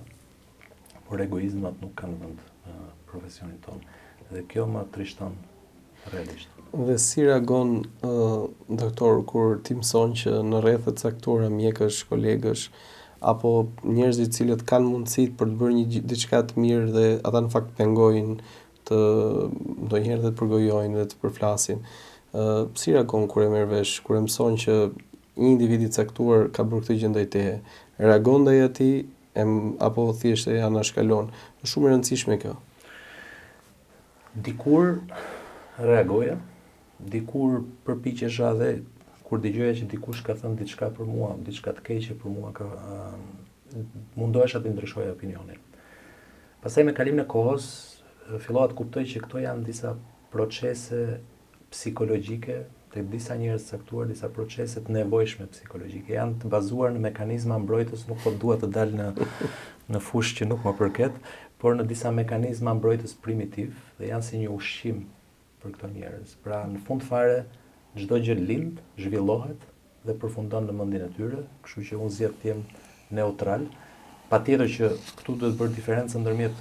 S2: por egoizmat nuk kanë vend në profesionin tonë. Dhe kjo më trishton realisht.
S1: Dhe si reagon doktor kur ti mëson që në rrethe të caktuara mjekësh, kolegësh apo njerëzit të cilët kanë mundësitë për të bërë një diçka të mirë dhe ata në fakt pengojnë të ndonjëherë dhe të përgojojnë dhe të përflasin. Si reagon kur e merr vesh, kur e mëson që një individ i caktuar ka bërë këtë gjë ndaj teje? Reagon ndaj atij apo thjesht e anashkalon? Është shumë e rëndësishme kjo.
S2: Dikur reagoja, dikur përpiqesha dhe kur dëgjoja që dikush ka thënë diçka për mua, diçka të keqe për mua, mundohesha të ndryshoja opinionin. Pastaj me kalimin e kohës, fillova të kuptoj që këto janë disa procese psikologjike, tek disa njerëz të caktuar, disa procese të nevojshme psikologjike, janë të bazuar në mekanizma mbrojtës, nuk po dua të dal në fushë që nuk më përket, por në disa mekanizma mbrojtës primitiv dhe janë si një ushqim për këto njerëz. Pra në fund fare çdo gjë lind, zhvillohet dhe përfundon në mendjen e tyre, kështu që unë zgjedh të jem neutral. Patjetër që këtu duhet bërë diferencë ndërmjet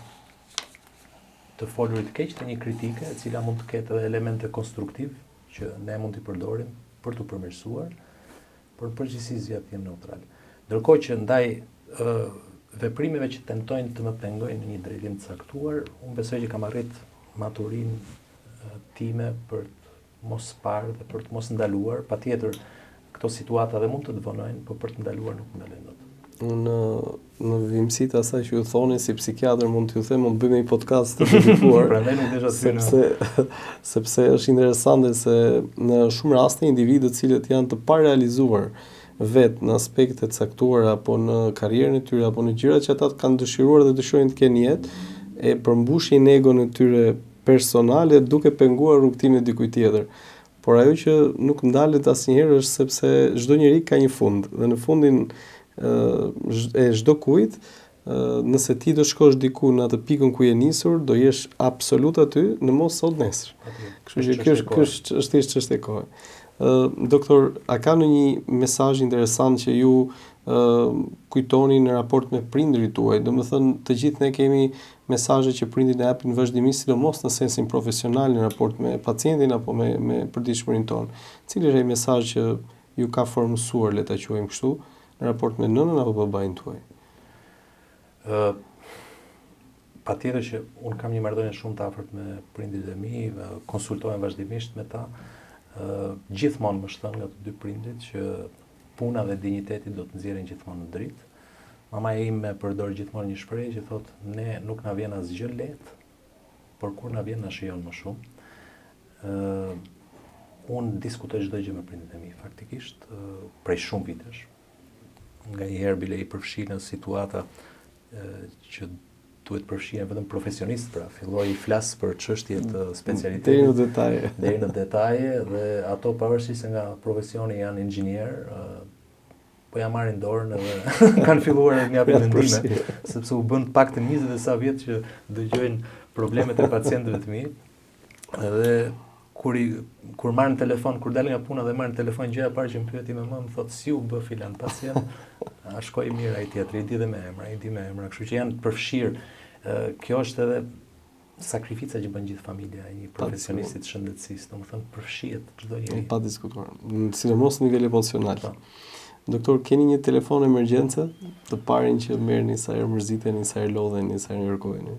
S2: të folurit keq dhe një kritike, e cila mund të ketë edhe elemente konstruktiv që ne mund t'i përdorim për t'u përmirësuar, por në përgjithësi zgjedh të jem neutral. Ndërkohë që ndaj veprimeve që tentojnë të më pengojnë në një drejtim të caktuar, unë besoj që kam arrit maturinë time për të mos parë dhe për të mos ndaluar. Patjetër këto situata dhe mund të dëvonojnë, por për të ndaluar nuk ndalojnë dot.
S1: Në vimësitë asaj që ju thoni si psikiatër mund t'ju them, mund bëjmë një podcast të dedikuar.
S2: Prandaj nuk desha të them.
S1: Sepse është interesante se në shumë raste individët të cilët janë të parealizuar vetë në aspekte të caktuara apo në karrierën e tyre apo në gjërat që ata kanë dëshiruar dhe dëshirojnë të kenë jetë, e përmbushin egon e tyre personale duke penguar rrugtimin e dikujt tjetër. Por ajo që nuk ndalet asnjëherë është sepse çdo njeri ka një fund dhe në fundin e çdo kujt, nëse ti do shkosh diku në atë pikën ku je nisur, do jesh absolut aty në mos sot nesër. Kështu që kjo është thjesht çështje kohe. Doktor, a ka një mesazh interesant që ju kujtoni në raport me prindërit tuaj? Domethënë, të gjithë ne kemi mesazhe që prindit na japin vazhdimisht, sidomos në sensin profesional në raport me pacientin apo me përditshmërinë tonë. Cili është ai mesazh që ju ka formësuar, le ta quajmë kështu, në raport me nënën apo babain tuaj?
S2: Patjetër që unë kam një marrëdhënie shumë të afërt me prindit e mi, konsultohem vazhdimisht me ta. Gjithmonë më shton nga të dy prindit që puna dhe dinjiteti do të nxjerrin gjithmonë në dritë. Mamaja ime përdor gjithmonë një shprehje që thotë, ne nuk na vjen asgjë lehtë, por kur na vjen na shijon më shumë. Unë diskutoj çdo gjë me prindit e mi, faktikisht, prej shumë vitesh. Nganjëherë bile i përfshi në situata që duhet përfshihen vetëm profesionistë, pra filloi i flas për çështje të specialitetit deri në detaje dhe ato pavarësisht se nga profesioni janë inxhinier, po ja marrin dorën edhe kanë filluar të japin mendime, sepse u bën të paktën 20 e sa vjet që dëgjojnë problemet e pacientëve të mi. Dhe kur marrin telefon, kur dalin nga puna dhe marrin telefon, gjëja e parë që më pyeti më thotë si u bë filan pacient. A shkoi mirë ai tjetri, i di dhe me emra, i di me emra, kështu që janë të përfshirë. Kjo është edhe sakrifica që bën gjithë familja e një profesionisti të shëndetësisë, domethënë përfshihet çdo njeri.
S1: Pa diskutuar, sidomos në nivel emocional. Doktor, keni një telefon emergjence të parin që merrni sa herë mërziteni, sa herë lodheni, sa herë ngarkoheni?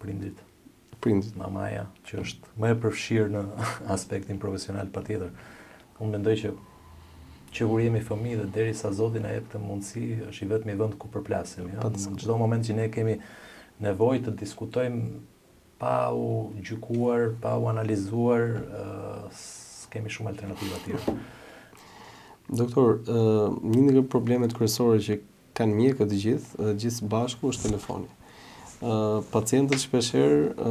S2: Prindit.
S1: Mamaja,
S2: që është më e përfshirë në aspektin profesional patjetër. Unë mendoj që kur jemi fëmijë dhe derisa Zoti na jep këtë mundësi, është i vetmi vend ku përplasim. Ja? Në çdo moment që ne kemi nevojë të diskutojmë pa u gjykuar, pa u analizuar, kemi shumë alternativa të tjera.
S1: Doktor, një nga problemet kryesore që kanë mjekët gjithë bashku është telefoni. Pacientët shpeshherë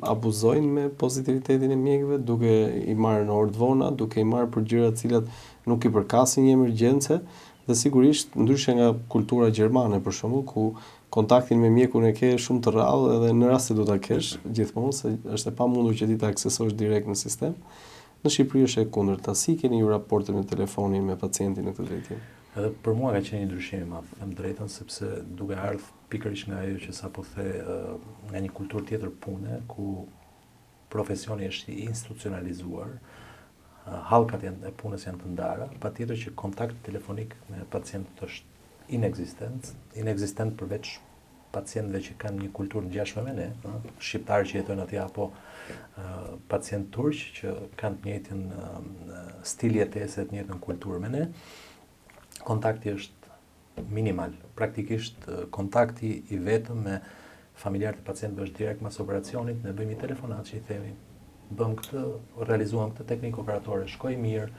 S1: abuzojnë me pozitivitetin e mjekëve, duke i marrë në orë të vona, duke i marrë për gjëra të cilat nuk i përkasin një emergjence Dhe sigurisht, ndryshe nga kultura gjermane për shembull, ku kontaktin me mjekun e ke shumë të rrallë edhe në rast se do ta kesh gjithmonë se është e pamundur që ti ta aksesosh direkt në sistem. Në Shqipëri është e kundërta. Si keni ju raporte me telefonin me pacientin në këtë drejtim?
S2: Edhe për mua ka qenë një ndryshim i madh, them drejtën, sepse duke ardhur pikërisht nga ajo që sapo the, nga një kulturë tjetër pune, ku profesioni është i institucionalizuar, hallkat e punës janë të ndara, patjetër që kontakt telefonik me pacientët është inekzistent përveç pacientëve që kanë një kulturë ngjashme me ne, shqiptarë që jetojnë atje apo pacient turq që kanë të njëjtin stil jetese, të njëjtën kulturë me ne. Kontakti është minimal. Praktikisht kontakti i vetëm me familjarët e pacientëve është direkt mas operacionit, ne bëjmë një telefonat që i themi bëm këtë, realizuam këtë teknikë operatore, shkoi mirë,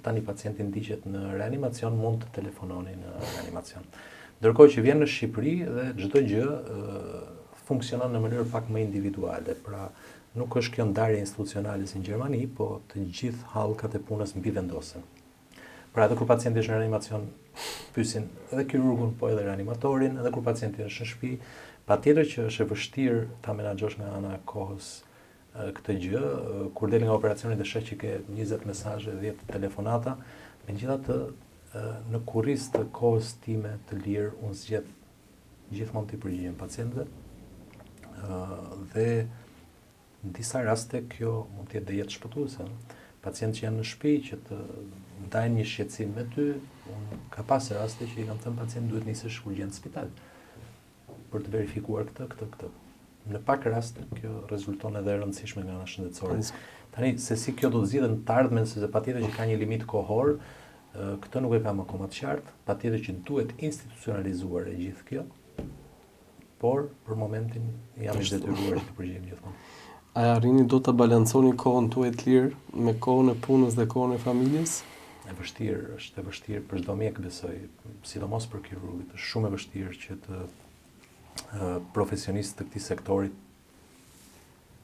S2: tani pacienti ndiqet në reanimacion, mund të telefononi në reanimacion. Ndërkohë që vjen në Shqipëri dhe çdo gjë funksionon në mënyrë pak më individuale, pra nuk është kjo ndarje institucionale si në Gjermani, po të gjithë hallkat e punës mbivendosen. Pra edhe kur pacienti është në reanimacion, pyesin edhe kirurgun, po edhe reanimatorin, edhe kur pacienti është në shtëpi, patjetër që është e vështirë ta menaxhosh nga ana e kohës këtë gjë, kur del nga operacioni dhe sheh që ke 20 mesazhe, 10 telefonata, megjithatë në kurriz të kohës time të lirë, unë zgjedh gjithmonë të përgjigjem pacientëve, dhe në disa raste kjo mund të jetë dhe jetë shpëtuese. Pacientë që janë në shtëpi që të ndajnë një shqetësim me ty, unë ka pasur raste që i kam thënë pacient duhet nisësh urgjent në spital për të verifikuar këtë. Në pak raste kjo rezulton edhe e rëndësishme nga ana shëndetësore. Tani se si kjo do të zgjidhet në të ardhmen, sepse patjetër që ka një limit kohor, këtë nuk e kam akoma të qartë, patjetër që duhet institucionalizuar e gjithë kjo, por për momentin jam i detyruar të përgjigjem gjithmonë.
S1: A arrini do të balanconi kohën tuaj të lirë me kohën e punës dhe kohën e familjes?
S2: Është e vështirë për çdo mjek besoj, sidomos për kirurgët, është shumë e vështirë që të profesionistë të këtij sektori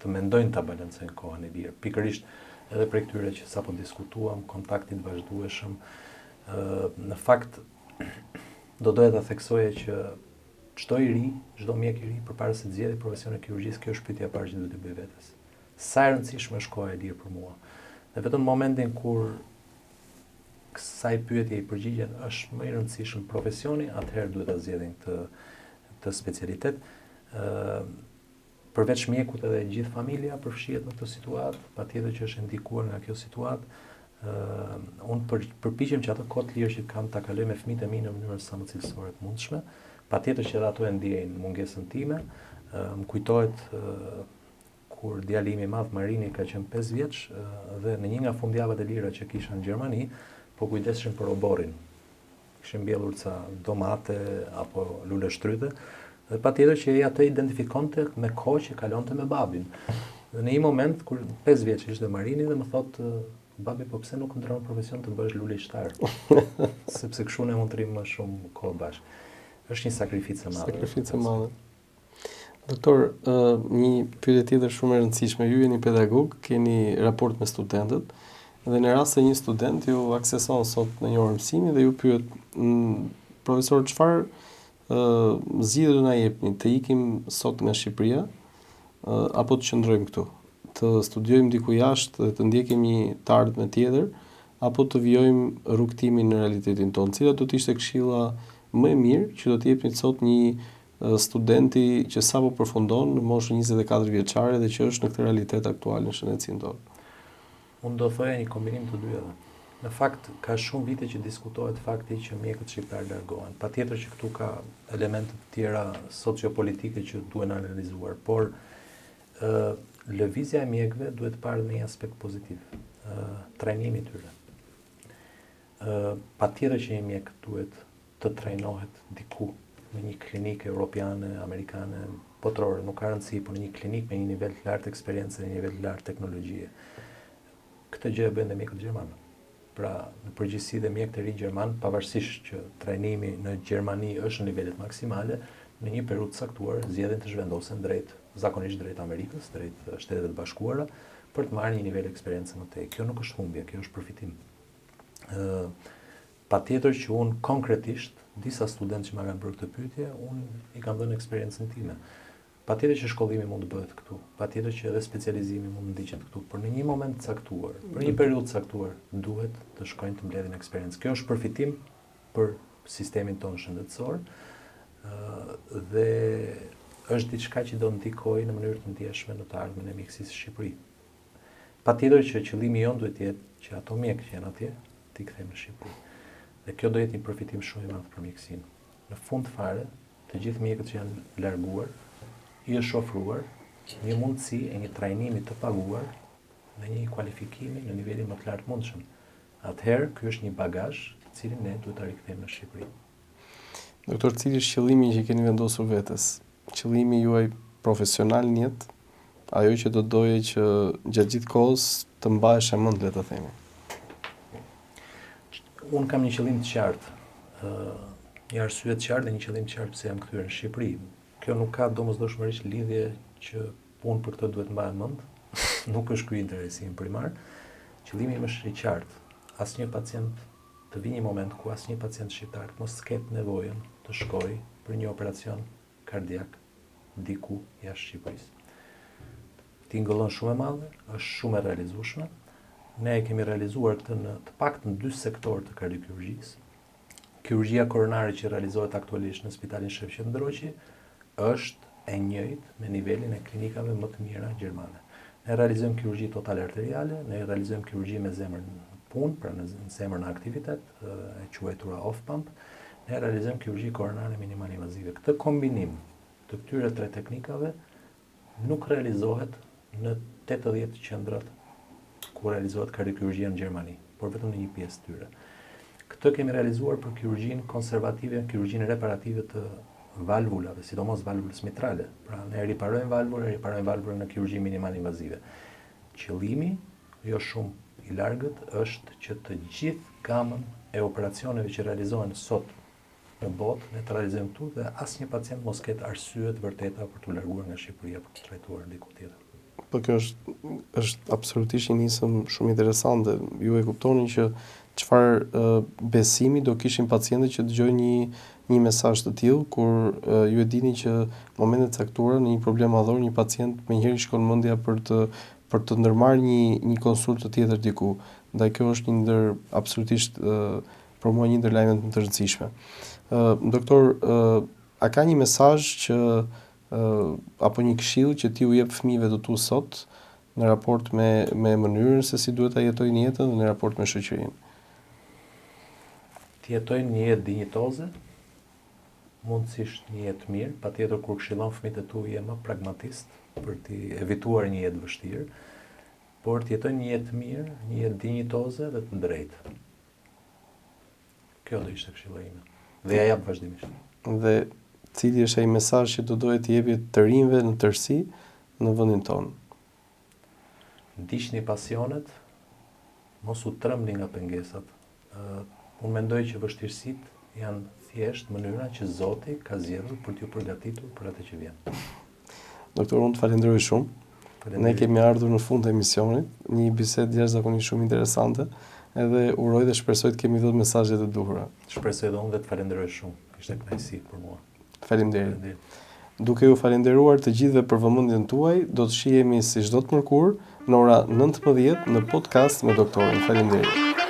S2: të mendojnë ta balancojnë kohën e lirë. Pikërisht edhe për këtyre që sapo diskutuam, kontaktin të vazhdueshëm, në fakt do doja ta theksoja që çdo mjek i ri përpara se të zgjedhë profesionin e kirurgjisë, kjo është pyetja e parë që duhet të bëj vetes. Sa e rëndësishme është koha e lirë për mua? Dhe vetëm në momentin kur kësaj pyetje i përgjigjen është më i rëndësishëm profesioni, atëherë duhet ta zgjedhin këtë specialitet. Përveç mjekut edhe gjithë familja përfshihet në këtë situatë, patjetër që është ndikuar nga kjo situatë. Unë përpiqem që ato kohë të lirë që kam ta kaloj me fëmijët e mi në mënyrë sa më cilësore të mundshme. Patjetër që edhe ato e ndjejnë mungesën time. Më kujtohet kur djali im i madh Marini ka qenë 5 vjeç dhe në një nga fundjavët e lira që kisha në Gjermani, po kujdesshim për oborrin. Kishim mbjellur ca domate apo lule shtryte, dhe patjetër që ai atë identifikonte me kohë që kalonte me babin. Dhe në një moment kur 5 vjeç ishte Marini dhe më thotë, babi, po pse nuk ndron profesion të bësh luleshtar? Sepse kështu ne mund të rrim më shumë kohë bashkë. Është një sakrificë e madhe.
S1: Sakrificë e madhe. Doktor, një pyetje tjetër shumë e rëndësishme. Ju jeni pedagog, keni raport me studentët, dhe në rast se një student ju akseson sot në një orë mësimi dhe ju pyet, profesor, çfarë zgjidhje na jepni, të ikim sot nga Shqipëria apo të qëndrojmë këtu, të studiojmë diku jashtë dhe të ndjekim një të ardhme tjetër, apo të vijojmë rrugtimin në realitetin tonë? Cila do të ishte këshilla më e mirë që do të jepni sot një studenti që sapo përfundon në moshën 24 vjeçare dhe që është në këtë realitet aktual në shëndetësinë tonë?
S2: Unë do thoja një kombinim të dyja. Në fakt, ka shumë vite që diskutohet fakti që mjekët shqiptar largohen. Patjetër që këtu ka elemente të tjera sociopolitike që duhen analizuar, por lëvizja e mjekëve duhet parë në një aspekt pozitiv, trajnimi i tyre. Patjetër që një mjek duhet të trajnohet diku në një klinikë europiane, amerikane, botërore, nuk ka rëndësi, por në një klinikë me një nivel të lartë eksperiencë, një nivel të lartë teknologjie. Këtë gjë e bëjnë dhe mjekët gjermanë. Pra, në përgjithësi dhe mjekët e ri gjerman, pavarësisht që trajnimi në Gjermani është në nivelet maksimale, në një periudhë caktuar zgjedhin të zhvendosen zakonisht drejt Amerikës, drejt Shteteve të Bashkuara, për të marrë një nivel eksperiencë më tej. Kjo nuk është humbje, kjo është përfitim. Patjetër që unë konkretisht, disa studentë që ma kanë bërë këtë pyetje, unë i kam dhënë eksperiencën time. Patjetër që shkollimi mund të bëhet këtu, patjetër që edhe specializimi mund të ndiqet këtu, por në një moment të caktuar, për një periudhë caktuar, duhet të shkojnë të mbledhin eksperiencë. Kjo është përfitim për sistemin tonë shëndetësor dhe është diçka që do ndikojë në mënyrë të ndjeshme në të ardhmen e mjekësisë së Shqipërisë. Patjetër që qëllimi jon duhet të jetë që ato mjekë që janë atje t'i kthejmë në Shqipëri. Dhe kjo do jetë një përfitim shumë i madh për mjekësinë. Në fund fare, të gjithë mjekët që janë larguar, i është ofruar një mundësi e një trajnimi të paguar në një kualifikimi në nivelin më të lartë mundshëm. Atëherë, ky është një bagazh, të cilin ne duhet ta rikthejmë në Shqipëri.
S1: Doktor, cili është qëllimi që keni vendosur vetes? Qëllimi juaj profesional në jetë, ajo që do doje që gjatë gjithë kohës të mbahesh e mend, le të themi.
S2: Unë kam një qëllim të qartë, një arsye të qartë dhe një qëllim të qartë pse jam kthyer në Shqipëri. Kjo nuk ka domosdoshmërisht lidhje që unë për këtë duhet mbahem mend, nuk është ky interesi im primar. Qëllimi im është i qartë. Asnjë pacient të vijë një moment ku asnjë pacient shqiptar mos ketë nevojën të shkojë për një operacion kardiak diku jashtë Shqipërisë. Tingëllon shumë e madhe, është shumë e realizueshme. Ne e kemi realizuar këtë në të paktën 2 sektorë të kardiokirurgjisë. Kirurgjia koronare që realizohet aktualisht në Spitalin Shef Qendroqi është e njëjtë me nivelin e klinikave më të mira gjermane. Ne realizojmë kirurgji total arteriale, ne realizojmë kirurgji me zemër në punë, pra në zemër në aktivitet, e quajtura off-pump, ne realizojmë kirurgji koronare minimal invazive. Këtë kombinim të këtyre 3 teknikave nuk realizohet në 80 qendrat ku realizohet kardiokirurgjia në Gjermani, por vetëm në një pjesë të tyre. Këtë kemi realizuar për kirurgjinë konservative, kirurgjinë reparative të valvulave, sidomos valvulës mitrale. Pra ne riparojmë valvulën në kirurgji minimal invazive. Qëllimi, jo shumë i largët, është që të gjithë gamën e operacioneve që realizohen sot në botë, ne të realizojmë këtu dhe asnjë pacient mos ketë arsye të vërteta për të larguar nga Shqipëria për të trajtuar diku tjetër.
S1: Po kjo është absolutisht një nisëm shumë interesante. Ju e kuptoni që çfarë besimi do kishin pacientët që dëgjojnë një mesazh të tillë kur ju e dini që në momente të caktuara në një problem madhor një pacient menjëherë shkon mendja për të ndërmarrë një konsultë tjetër diku. Ndaj kjo është një ndër absolutisht për mua një ndër lajmet më të rëndësishme. Doktor, a ka një mesazh që apo një këshill që ti u jep fëmijëve të tu sot në raport me mënyrën se si duhet ta jetojnë jetën dhe në raport me shoqërinë?
S2: Të jetojnë një jetë dinjitoze, mundësisht një jetë mirë, patjetër kur këshillon fëmijët e tu je më pragmatist për të evituar një jetë vështirë, por të jetojnë një jetë mirë, një jetë dinjitoze dhe të drejtë. Kjo do ishte këshilla ime. Dhe ja jap vazhdimisht.
S1: Dhe cili është ai mesazh që do doje të jepi të rinjve në tërësi në vendin tonë?
S2: Ndiqni pasionet, mos u trembni nga pengesat. Unë mendoj që vështirësitë janë thjesht mënyra që Zoti ka zgjedhur për t'ju përgatitur për atë që vjen.
S1: Doktor, unë të falenderoj shumë. Ne kemi ardhur në fund të emisionit, një bisedë jashtëzakonisht shumë interesante, edhe uroj dhe shpresoj të kemi dhënë mesazhet e duhura.
S2: Shpresoj edhe unë dhe të falenderoj shumë. Ishte kënaqësi për mua.
S1: Faleminderit. Duke ju falenderuar të gjithëve për vëmendjen tuaj, do të shihemi si çdo të mërkurë në ora 19 në podcast me doktorin. Faleminderit.